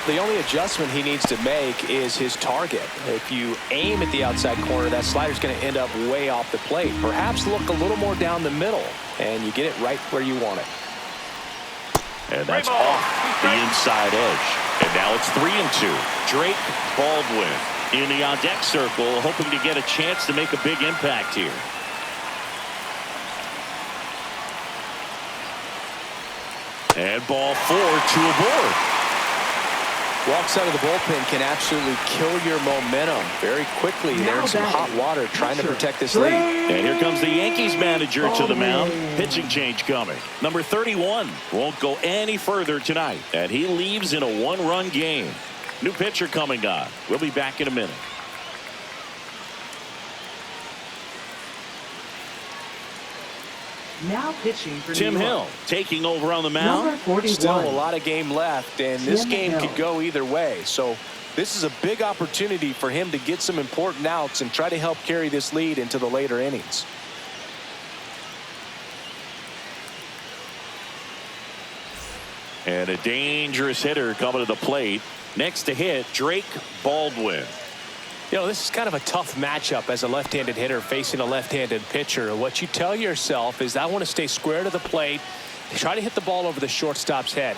The only adjustment he needs to make is his target. If you aim at the outside corner, that slider's going to end up way off the plate. Perhaps look a little more down the middle, and you get it right where you want it. And that's off the inside edge. And now it's 3-2. Drake Baldwin in the on-deck circle, hoping to get a chance to make a big impact here. And ball 4, 2 aboard. Walks out of the bullpen can absolutely kill your momentum very quickly. They're in some hot water trying to protect this lead. And here comes the Yankees manager to the mound. Pitching change coming. Number 31 won't go any further tonight, and he leaves in a one-run game. New pitcher coming on. We'll be back in a minute. Now pitching for Tim New York. Hill taking over on the Number mound. 41. Still a lot of game left, and this Tim game Hill. could go either way. So this is a big opportunity for him to get some important outs and try to help carry this lead into the later innings. And a dangerous hitter coming to the plate. Next to hit, Drake Baldwin. You know, this is kind of a tough matchup as a left-handed hitter facing a left-handed pitcher. What you tell yourself is, I want to stay square to the plate, try to hit the ball over the shortstop's head.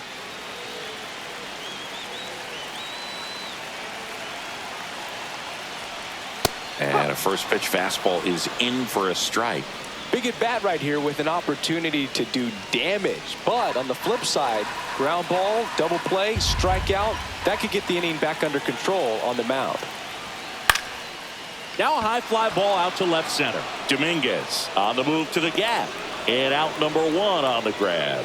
And a first pitch fastball is in for a strike. Big at bat right here with an opportunity to do damage. But on the flip side, ground ball, double play, strikeout, that could get the inning back under control on the mound. Now a high fly ball out to left center. Dominguez on the move to the gap. And out number one on the grab.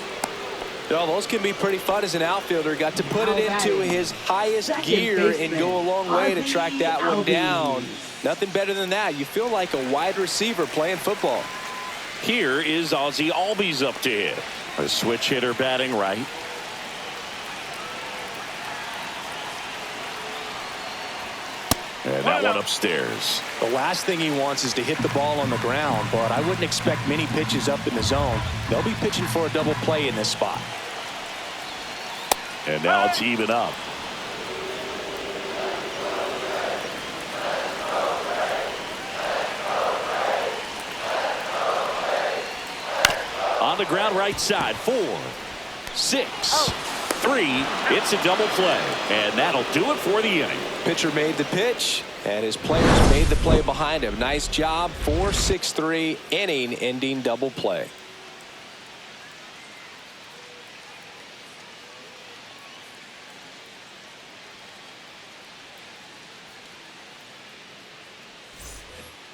Well, those can be pretty fun as an outfielder. Got to put it into his highest gear and go a long way to track that one down. Nothing better than that. You feel like a wide receiver playing football. Here is Ozzie Albies up to hit. A switch hitter batting right. And that one upstairs. The last thing he wants is to hit the ball on the ground, but I wouldn't expect many pitches up in the zone. They'll be pitching for a double play in this spot. And now it's even up. On the ground right side. 4, 6, 3. It's a double play. And that'll do it for the inning. Pitcher made the pitch, and his players made the play behind him. Nice job. 4-6-3 inning-ending double play.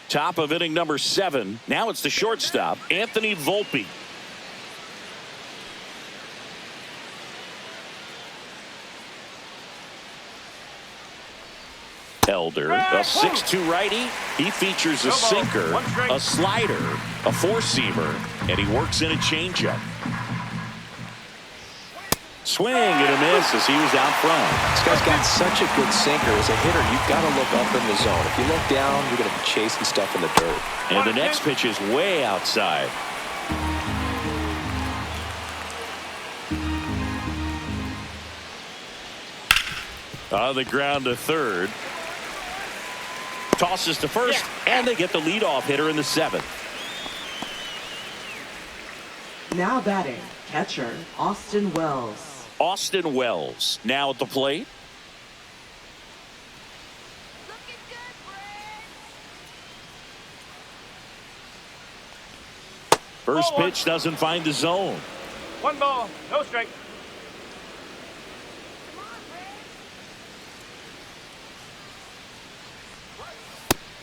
Top of inning number 7. Now it's the shortstop, Anthony Volpe. Elder, a 6'2" righty. He features a sinker, a slider, a four-seamer, and he works in a changeup. Swing and a miss as he was out front. This guy's got such a good sinker. As a hitter, you've got to look up in the zone. If you look down, you're going to be chasing stuff in the dirt. And the next pitch is way outside. On the ground to third. Tosses to first, and they get the leadoff hitter in the 7th. Now batting, catcher Austin Wells. Austin Wells now at the plate. First pitch doesn't find the zone. 1 ball, no strike.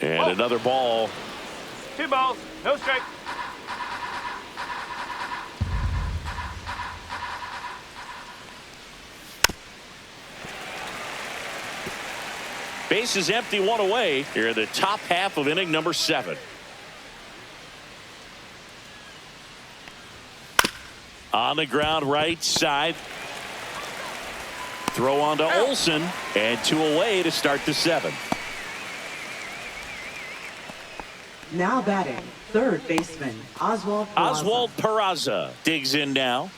And another ball. 2 balls, no strike. Base is empty, 1 away. Here in the top half of inning number 7. On the ground right side. Throw on to Olsen, and 2 away to start the 7th. Now batting, third baseman Oswald Peraza. Oswald Peraza digs in now.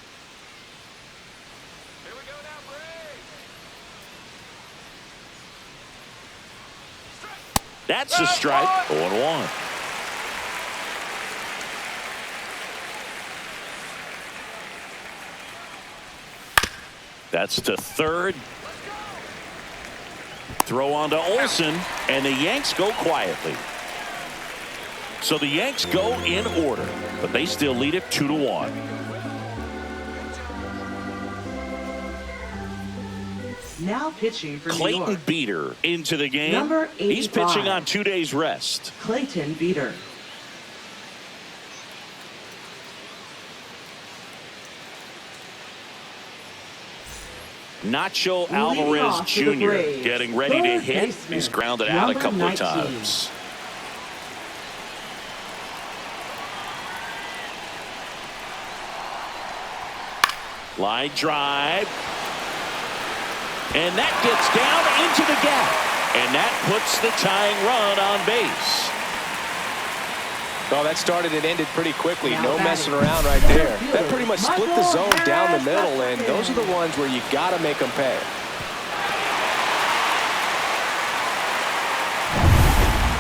That's a strike. 0-1. That's to third. Throw on to Olsen, and the Yanks go quietly. So the Yanks go in order, but they still lead it 2-1. Now pitching for New Clayton York, Beeter into the game. Number He's 85. pitching on 2 days rest. Clayton Beeter. Nacho Leading Alvarez off to the Jr. Braves, getting ready to third hit. baseman, He's grounded out a number couple 19. of times. Line drive. And that gets down into the gap. And that puts the tying run on base. Well, that started and ended pretty quickly. No messing around right there. That pretty much split the zone down the middle, and those are the ones where you got to make them pay.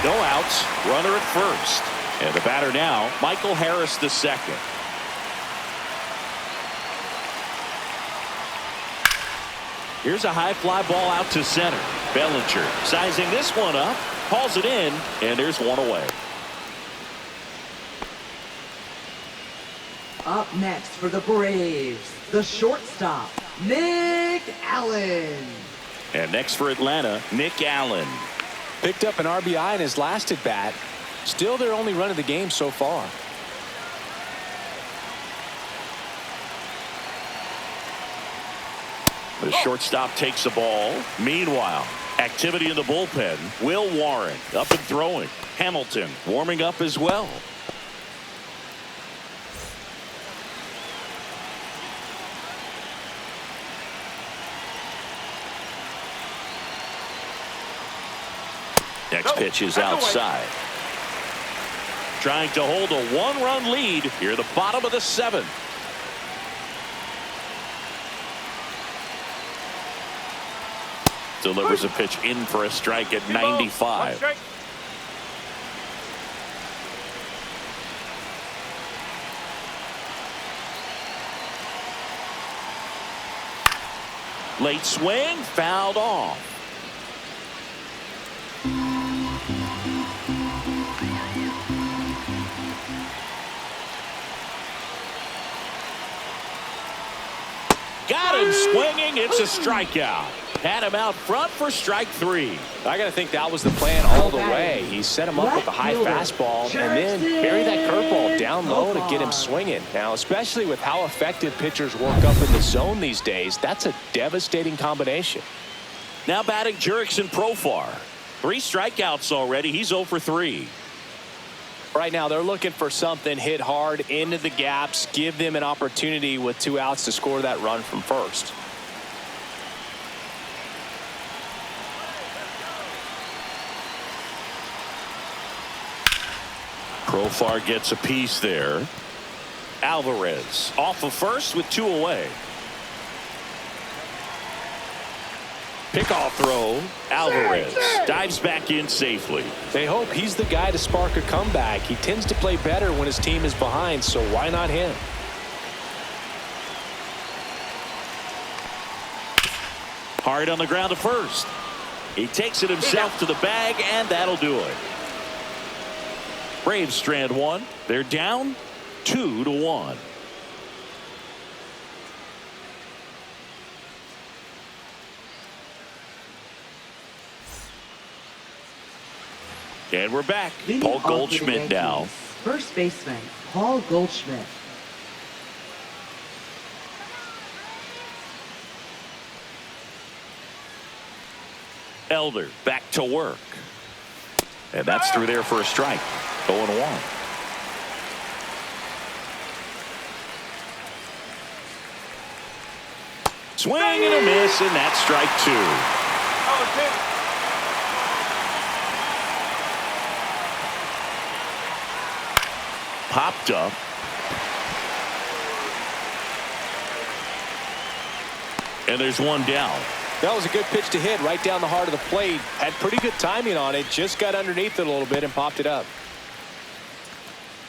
No outs, runner at first. And the batter now, Michael Harris the second. Here's a high fly ball out to center. Bellinger sizing this one up, hauls it in, and there's one away. Up next for the Braves, the shortstop, Nick Allen. And next for Atlanta, Nick Allen. Picked up an RBI in his last at bat. Still their only run of the game so far. The shortstop takes the ball. Meanwhile, activity in the bullpen. Will Warren up and throwing. Hamilton warming up as well. Next pitch is outside. Trying to hold a one-run lead here at the bottom of the seventh. Delivers a pitch in for a strike at 95. Late swing, fouled off. Got him swinging. It's a strikeout. Had him out front for strike three. I got to think that was the plan all the way. He set him up with a high fastball and then bury that curveball down low to get him swinging. Now, especially with how effective pitchers work up in the zone these days, that's a devastating combination. Now batting Jurickson Profar. 3 strikeouts already. He's 0 for 3. Right now, they're looking for something hit hard into the gaps, give them an opportunity with 2 outs to score that run from first. Profar gets a piece there. Alvarez off of first with 2 away. Pickoff throw. Alvarez dives back in safely. They hope he's the guy to spark a comeback. He tends to play better when his team is behind, so why not him? Hard on the ground to first. He takes it himself to the bag, and that'll do it. Braves strand 1. They're down 2-1. And we're back. Paul Goldschmidt now. First baseman, Paul Goldschmidt. Elder back to work. And that's through there for a strike. 0-1. Swing and a miss, and that's strike 2. Popped up. And there's one down. That was a good pitch to hit right down the heart of the plate. Had pretty good timing on it. Just got underneath it a little bit and popped it up.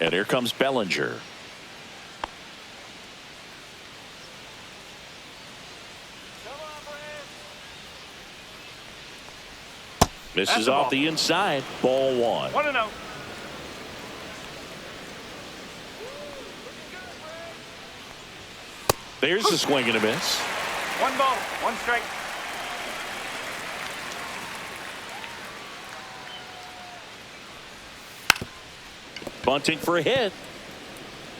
And here comes Bellinger. Misses off the inside. Ball 1. 1-0. There's the swing and a miss. 1 ball, 1 strike. Bunting for a hit.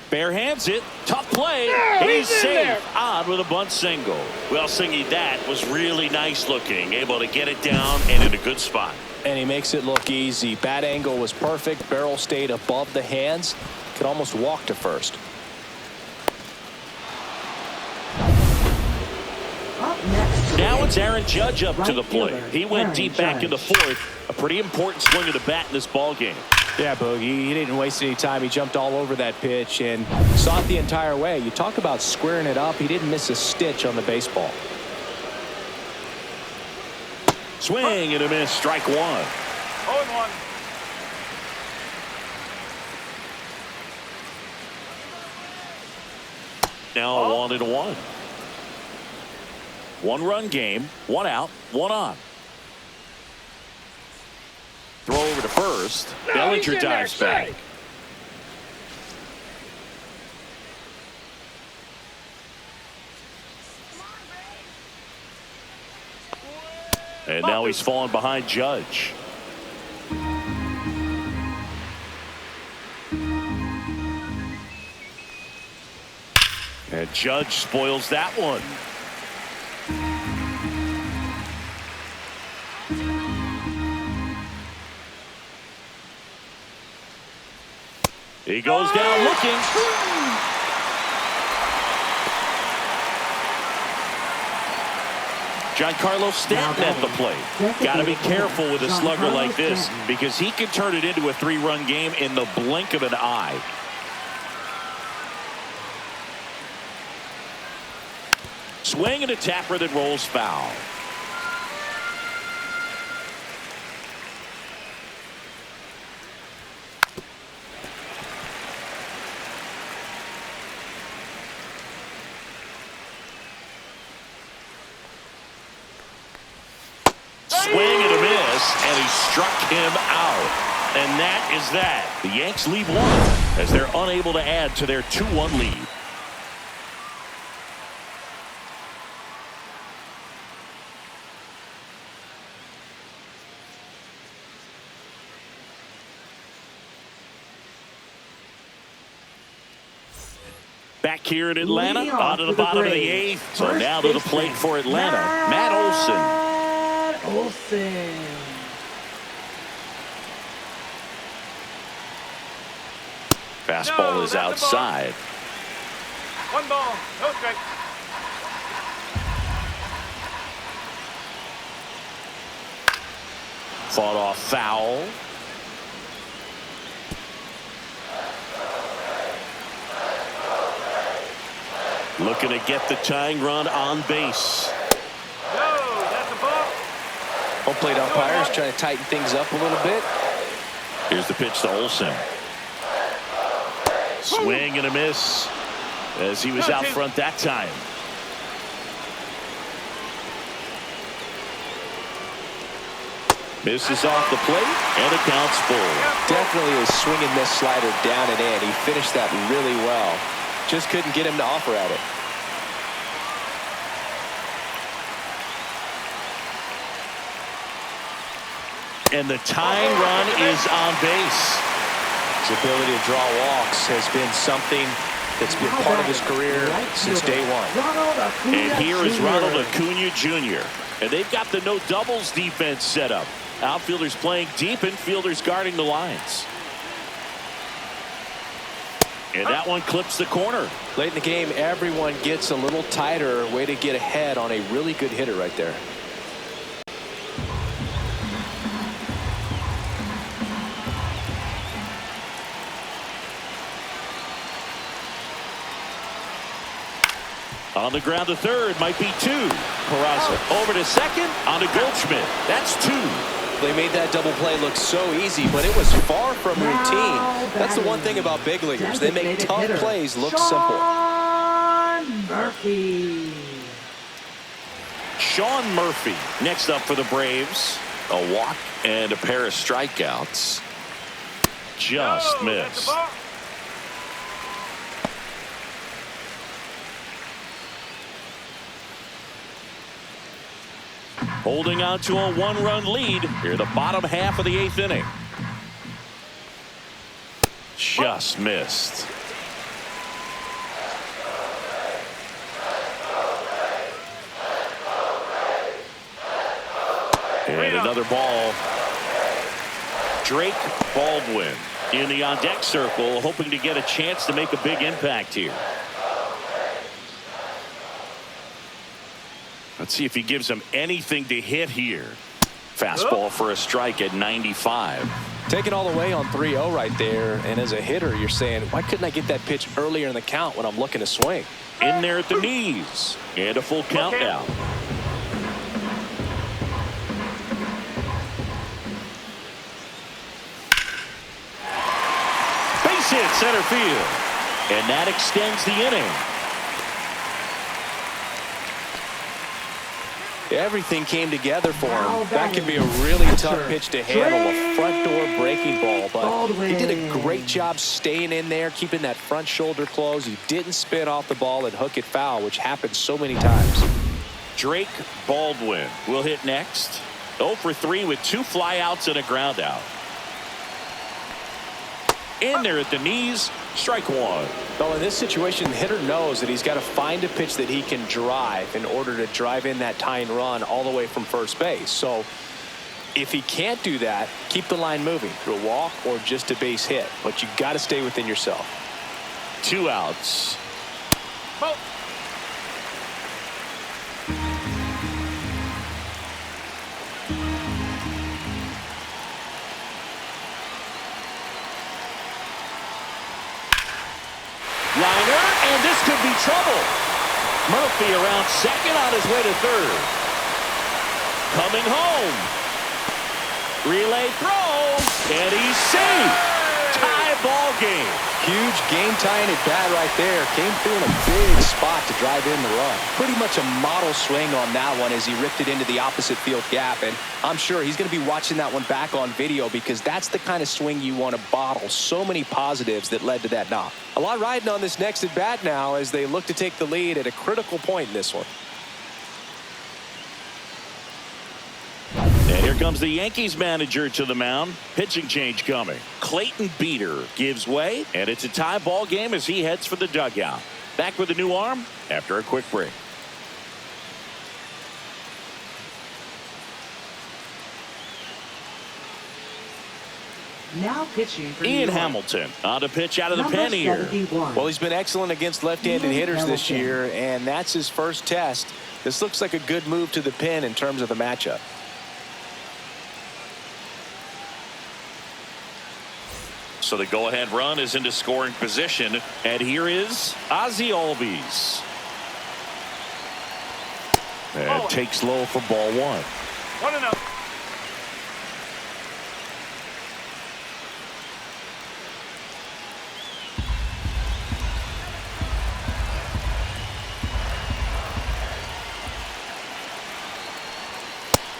Bare hands it. Tough play. He's safe. On with a bunt single. Well, Singy, that was really nice looking. Able to get it down and in a good spot. And he makes it look easy. Bat angle was perfect. Barrel stayed above the hands. Could almost walk to first. it's Aaron Judge up to the plate. He went deep back in the fourth. A pretty important swing of the bat in this ball game. Yeah, Boogie, he didn't waste any time. He jumped all over that pitch and saw it the entire way. You talk about squaring it up. He didn't miss a stitch on the baseball. Swing and a miss. Strike one. 0-1. Now 1-1. One-run game. One out. One on. Throw over to first. Bellinger dives back. And now he's fallen behind Judge. And Judge spoils that one. He goes down looking. Giancarlo Stanton at the plate. Got to be careful with a slugger like this because he can turn it into a three-run game in the blink of an eye. Swing and a tapper that rolls foul. Swing and a miss, and he struck him out. And that is that. The Yanks lead one as they're unable to add to their 2-1 lead. Back here in Atlanta, out of the bottom of the eighth. So now to the plate for Atlanta, Matt Olson. Fastball is outside. 1 ball, no strike. Fought off foul. Looking to get the tying run on base. No, that's a ball. Home plate umpires trying to tighten things up a little bit. Here's the pitch to Olson. Swing and a miss as he was out front that time. Misses off the plate and it counts full. Definitely is swinging this slider down and in. He finished that really well. Just couldn't get him to offer at it. And the tying run is on base. His ability to draw walks has been something that's been part of his career since day one. And here is Ronald Acuna Jr. And they've got the no doubles defense set up. Outfielders playing deep, infielders guarding the lines. And that one clips the corner. Late in the game, everyone gets a little tighter. Way to get ahead on a really good hitter right there. On the ground to third, might be two. Peraza over to second, on to Goldschmidt. That's two. They made that double play look so easy, but it was far from routine. That's the one thing about big leaguers. They make tough plays look simple. Sean Murphy next up for the Braves. A walk and a pair of strikeouts. Just missed. Holding on to a one-run lead here, the bottom half of the eighth inning. Just missed. And another ball. Drake Baldwin in the on-deck circle, hoping to get a chance to make a big impact here. Let's see if he gives him anything to hit here. Fastball for a strike at 95. Taking all the way on 3-0 right there. And as a hitter, you're saying, why couldn't I get that pitch earlier in the count when I'm looking to swing? In there at the knees. And a full count now. Base hit center field. And that extends the inning. Everything came together for him. That can be a really tough pitch to handle, a front door breaking ball. But he did a great job staying in there, keeping that front shoulder closed. He didn't spin off the ball and hook it foul, which happens so many times. Drake Baldwin will hit next. 0 for 3 with 2 flyouts and a ground out. In there at the knees, strike one. Well, in this situation, the hitter knows that he's got to find a pitch that he can drive in order to drive in that tying run all the way from first base. So if he can't do that, keep the line moving through a walk or just a base hit. But you got to stay within yourself. 2 outs. Ball. Liner, and this could be trouble. Murphy around second on his way to third. Coming home. Relay throw, and he's safe. Tie ball game. Huge game tying at bat right there. Came through in a big spot to drive in the run. Pretty much a model swing on that one as he ripped it into the opposite field gap. And I'm sure he's going to be watching that one back on video because that's the kind of swing you want to bottle. So many positives that led to that knock. A lot riding on this next at bat now as they look to take the lead at a critical point in this one. And here comes the Yankees manager to the mound. Pitching change coming. Clayton Beeter gives way, and it's a tie ball game as he heads for the dugout. Back with a new arm after a quick break. Now pitching for Ian New York. Hamilton on to pitch out of the Number pen here. 71. Well, he's been excellent against left-handed Ian hitters this Hamilton. year, and that's his first test. This looks like a good move to the pen in terms of the matchup. So the go-ahead run is into scoring position, and here is Ozzie Albies. And takes low for ball one. 1-0.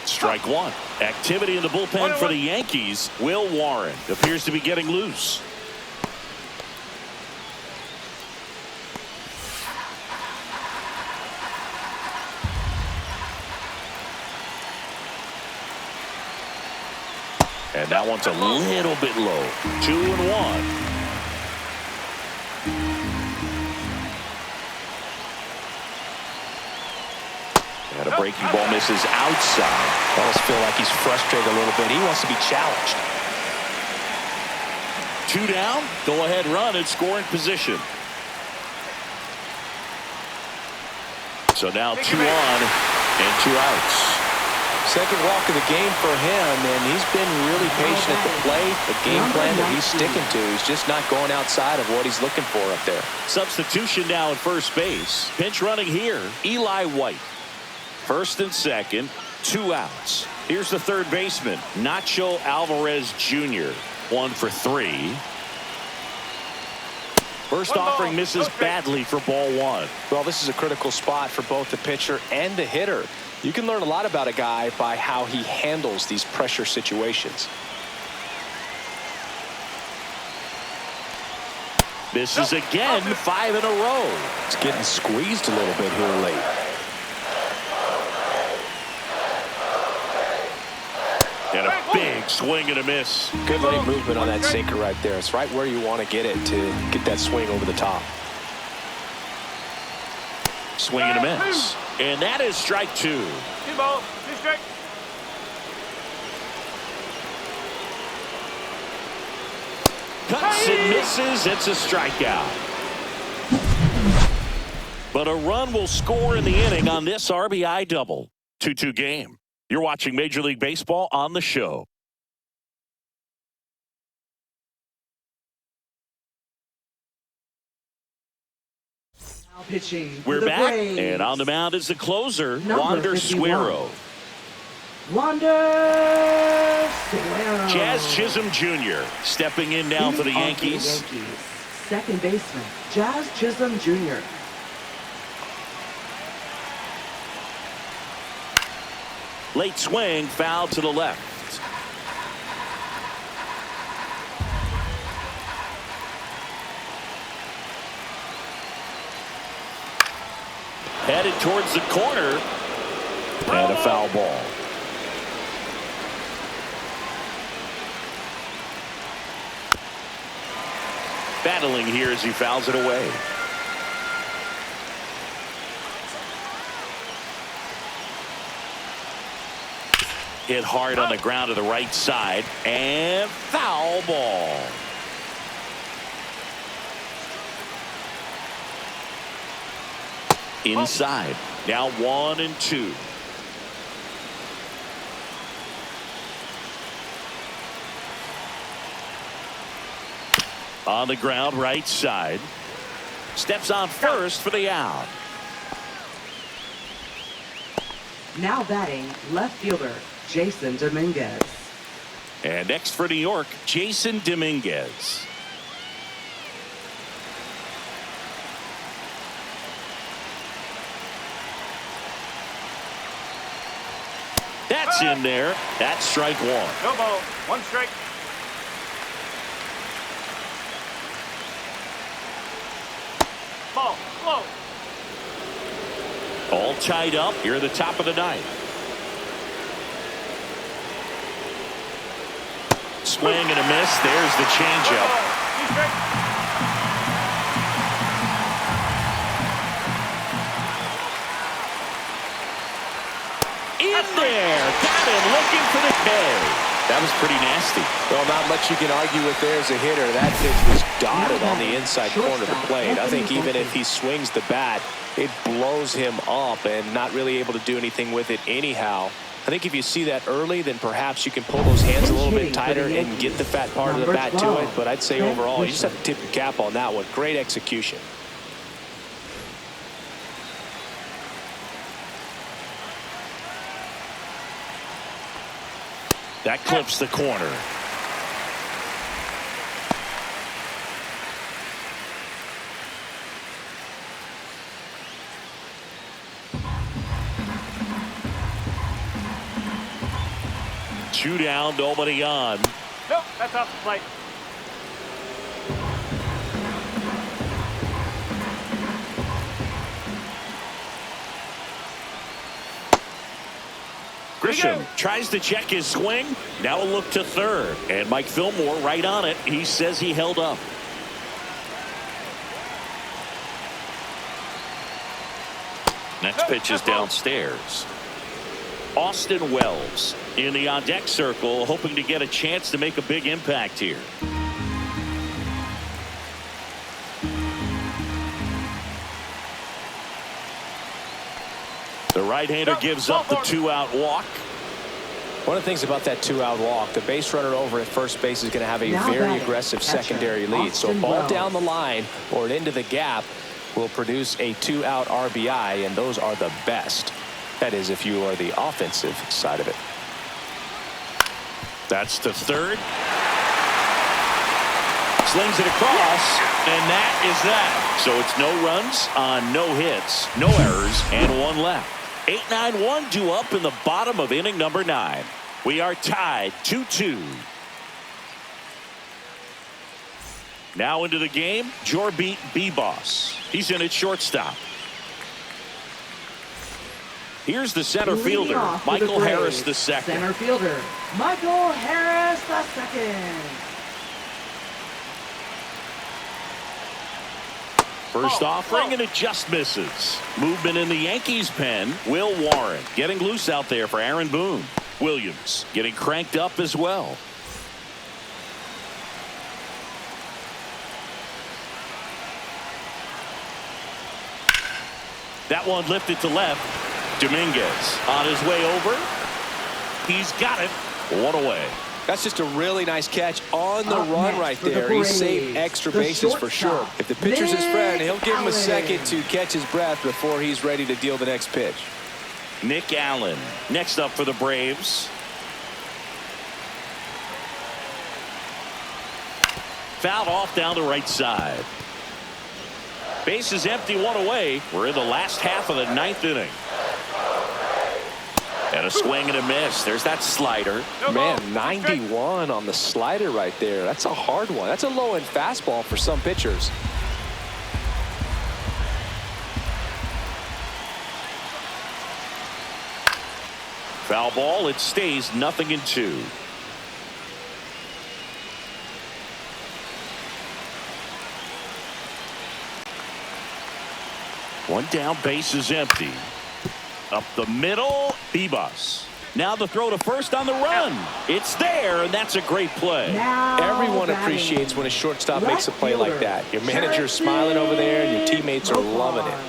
Strike one. Activity in the bullpen for the Yankees. Will Warren appears to be getting loose. And that one's a little bit low. 2-1. And a breaking ball misses outside. I almost feel like he's frustrated a little bit. He wants to be challenged. 2 down. Go ahead run in scoring position. So now 2 on and 2 outs. Second walk of the game for him, and he's been really patient at the plate. The game plan that he's sticking to. He's just not going outside of what he's looking for up there. Substitution now at first base. Pinch running here. Eli White. First and second, 2 outs. Here's the third baseman, Nacho Alvarez Jr. 1 for 3. First offering misses badly for ball one. Well, this is a critical spot for both the pitcher and the hitter. You can learn a lot about a guy by how he handles these pressure situations. Misses again, 5 in a row. It's getting squeezed a little bit here late. And a big swing and a miss. Good late movement on that sinker right there. It's right where you want to get it to get that swing over the top. Swing and a miss. And that is strike 2. 2 balls, 2 strikes. Cuts and misses. It's a strikeout. but a run will score in the inning on this RBI double. 2-2 game. You're watching Major League Baseball on the show. Now pitching for We're the back, Braves, and on the mound is the closer, Number Wander 51. Suero. Wander Suero. Jazz Chisholm Jr. stepping in now for the Leading off Yankees. Second baseman, Jazz Chisholm Jr. Late swing, foul to the left. Headed towards the corner. And a foul ball. Battling here as he fouls it away. Hit hard on the ground to the right side, and foul ball. Inside. Now 1-2. On the ground, right side. Steps on first for the out. Now batting, left fielder, Jason Dominguez. And next for New York, Jason Dominguez. That's in there. That's strike one. No ball. One strike. Ball. Low. All tied up here at the top of the ninth. Swing and a miss. There's the changeup. Two strike. In there. Got him looking for the K. That was pretty nasty. Well, not much you can argue with there as a hitter. That pitch was dotted on the inside corner of the plate. I think even if he swings the bat, it blows him up and not really able to do anything with it anyhow. I think if you see that early, then perhaps you can pull those hands a little bit tighter and get the fat part of the bat to it. But I'd say overall, you just have to tip your cap on that one. Great execution. That clips the corner. Two down, nobody on. Nope, that's off the plate. Grisham tries to check his swing. Now a look to third. And Mike Fillmore right on it. He says he held up. Next pitch is downstairs. Austin Wells in the on-deck circle, hoping to get a chance to make a big impact here. The right-hander gives up the two-out walk. One of the things about that two-out walk, the base runner over at first base is going to have a very aggressive secondary lead. So ball down the line or into the gap will produce a two-out RBI, and those are the best. That is, if you are the offensive side of it. That's to third. Slings it across, and that is that. So it's no runs on no hits, no errors, and one left. 8-9-1 due up in the bottom of inning number 9. We are tied 2-2. Now into the game, Jorbeat B-Boss. He's in at shortstop. Here's the center fielder, Michael Harris II. Center fielder, Michael Harris II. First offering, and it just misses. Movement in the Yankees pen. Will Warren getting loose out there for Aaron Boone. Williams getting cranked up as well. That one lifted to left. Dominguez on his way over. He's got it. One away. That's just a really nice catch on the run right there. He saved extra bases for sure. If the pitcher's his friend, he'll give him a second to catch his breath before he's ready to deal the next pitch. Nick Allen next up for the Braves. Fouled off down the right side. Base is empty, one away. We're in the last half of the ninth inning. And a swing and a miss. There's that slider. Man, 91 on the slider right there. That's a hard one. That's a low-end fastball for some pitchers. Foul ball. It stays 0-2. One down, base is empty. Up the middle, Bebus. Now the throw to first on the run. It's there, and that's a great play. Everyone appreciates when a shortstop makes a play like that. Your manager's smiling over there, and your teammates are loving it.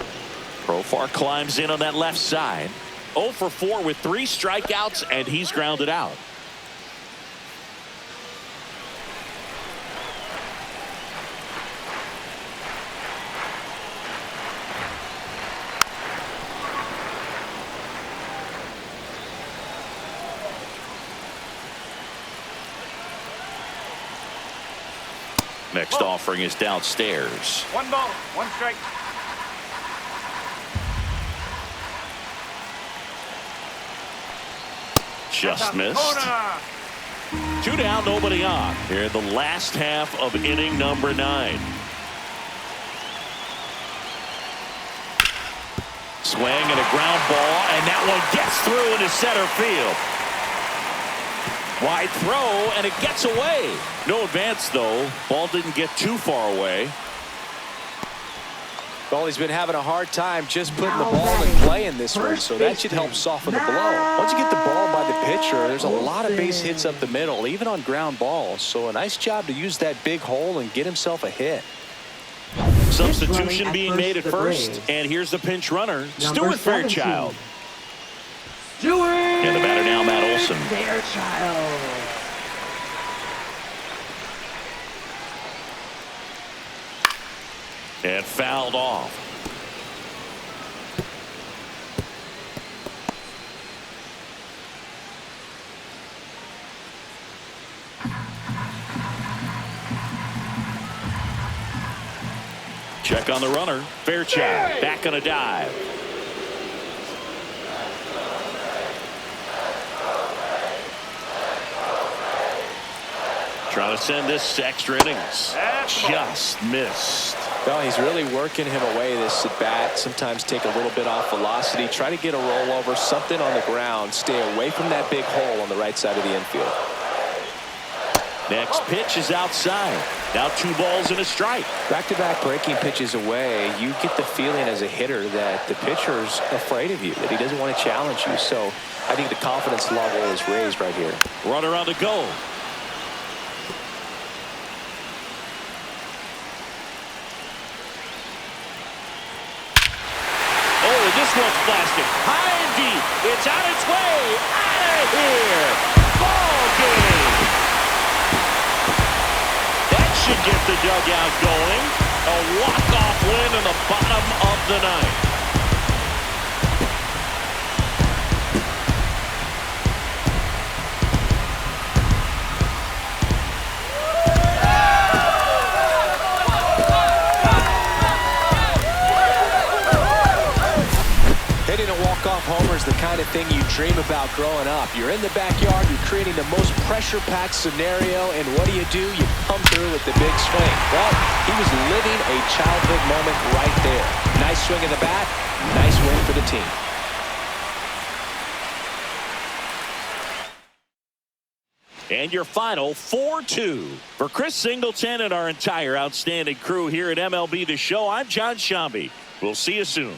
Profar climbs in on that left side. 0 for 4 with 3 strikeouts, and he's grounded out. Next offering is downstairs. 1 ball, 1 strike. Just missed. 2 down, nobody on. Here in the last half of inning number 9. Swing and a ground ball, and that one gets through into center field. Wide throw, and it gets away. No advance, though. Ball didn't get too far away. Well, he's been having a hard time just putting the ball in play in this one, so that should help soften the blow. Once you get the ball by the pitcher, there's a lot of base hits up the middle, even on ground balls. So a nice job to use that big hole and get himself a hit. Substitution being made at first, and here's the pinch runner, Stuart Fairchild. And the batter now, Matt Olson. Fairchild. And fouled off. Check on the runner. Fairchild back on a dive. Trying to send this to extra innings. Just missed. Well, he's really working him away this at bat. Sometimes take a little bit off velocity. Try to get a rollover, something on the ground. Stay away from that big hole on the right side of the infield. Next pitch is outside. Now 2 balls and a strike. Back-to-back breaking pitches away, you get the feeling as a hitter that the pitcher's afraid of you, that he doesn't want to challenge you. So I think the confidence level is raised right here. Runner on the go. This one's plastic. High and deep. It's on its way. Out of here. Ball game. That should get the dugout going. A walk-off win in the bottom of the ninth. Walk-off homer is the kind of thing you dream about growing up. You're in the backyard, you're creating the most pressure-packed scenario, and what do? You come through with the big swing. Well, he was living a childhood moment right there. Nice swing of the bat, nice win for the team. And your final 4-2. For Chris Singleton and our entire outstanding crew here at MLB The Show, I'm John Shambi. We'll see you soon.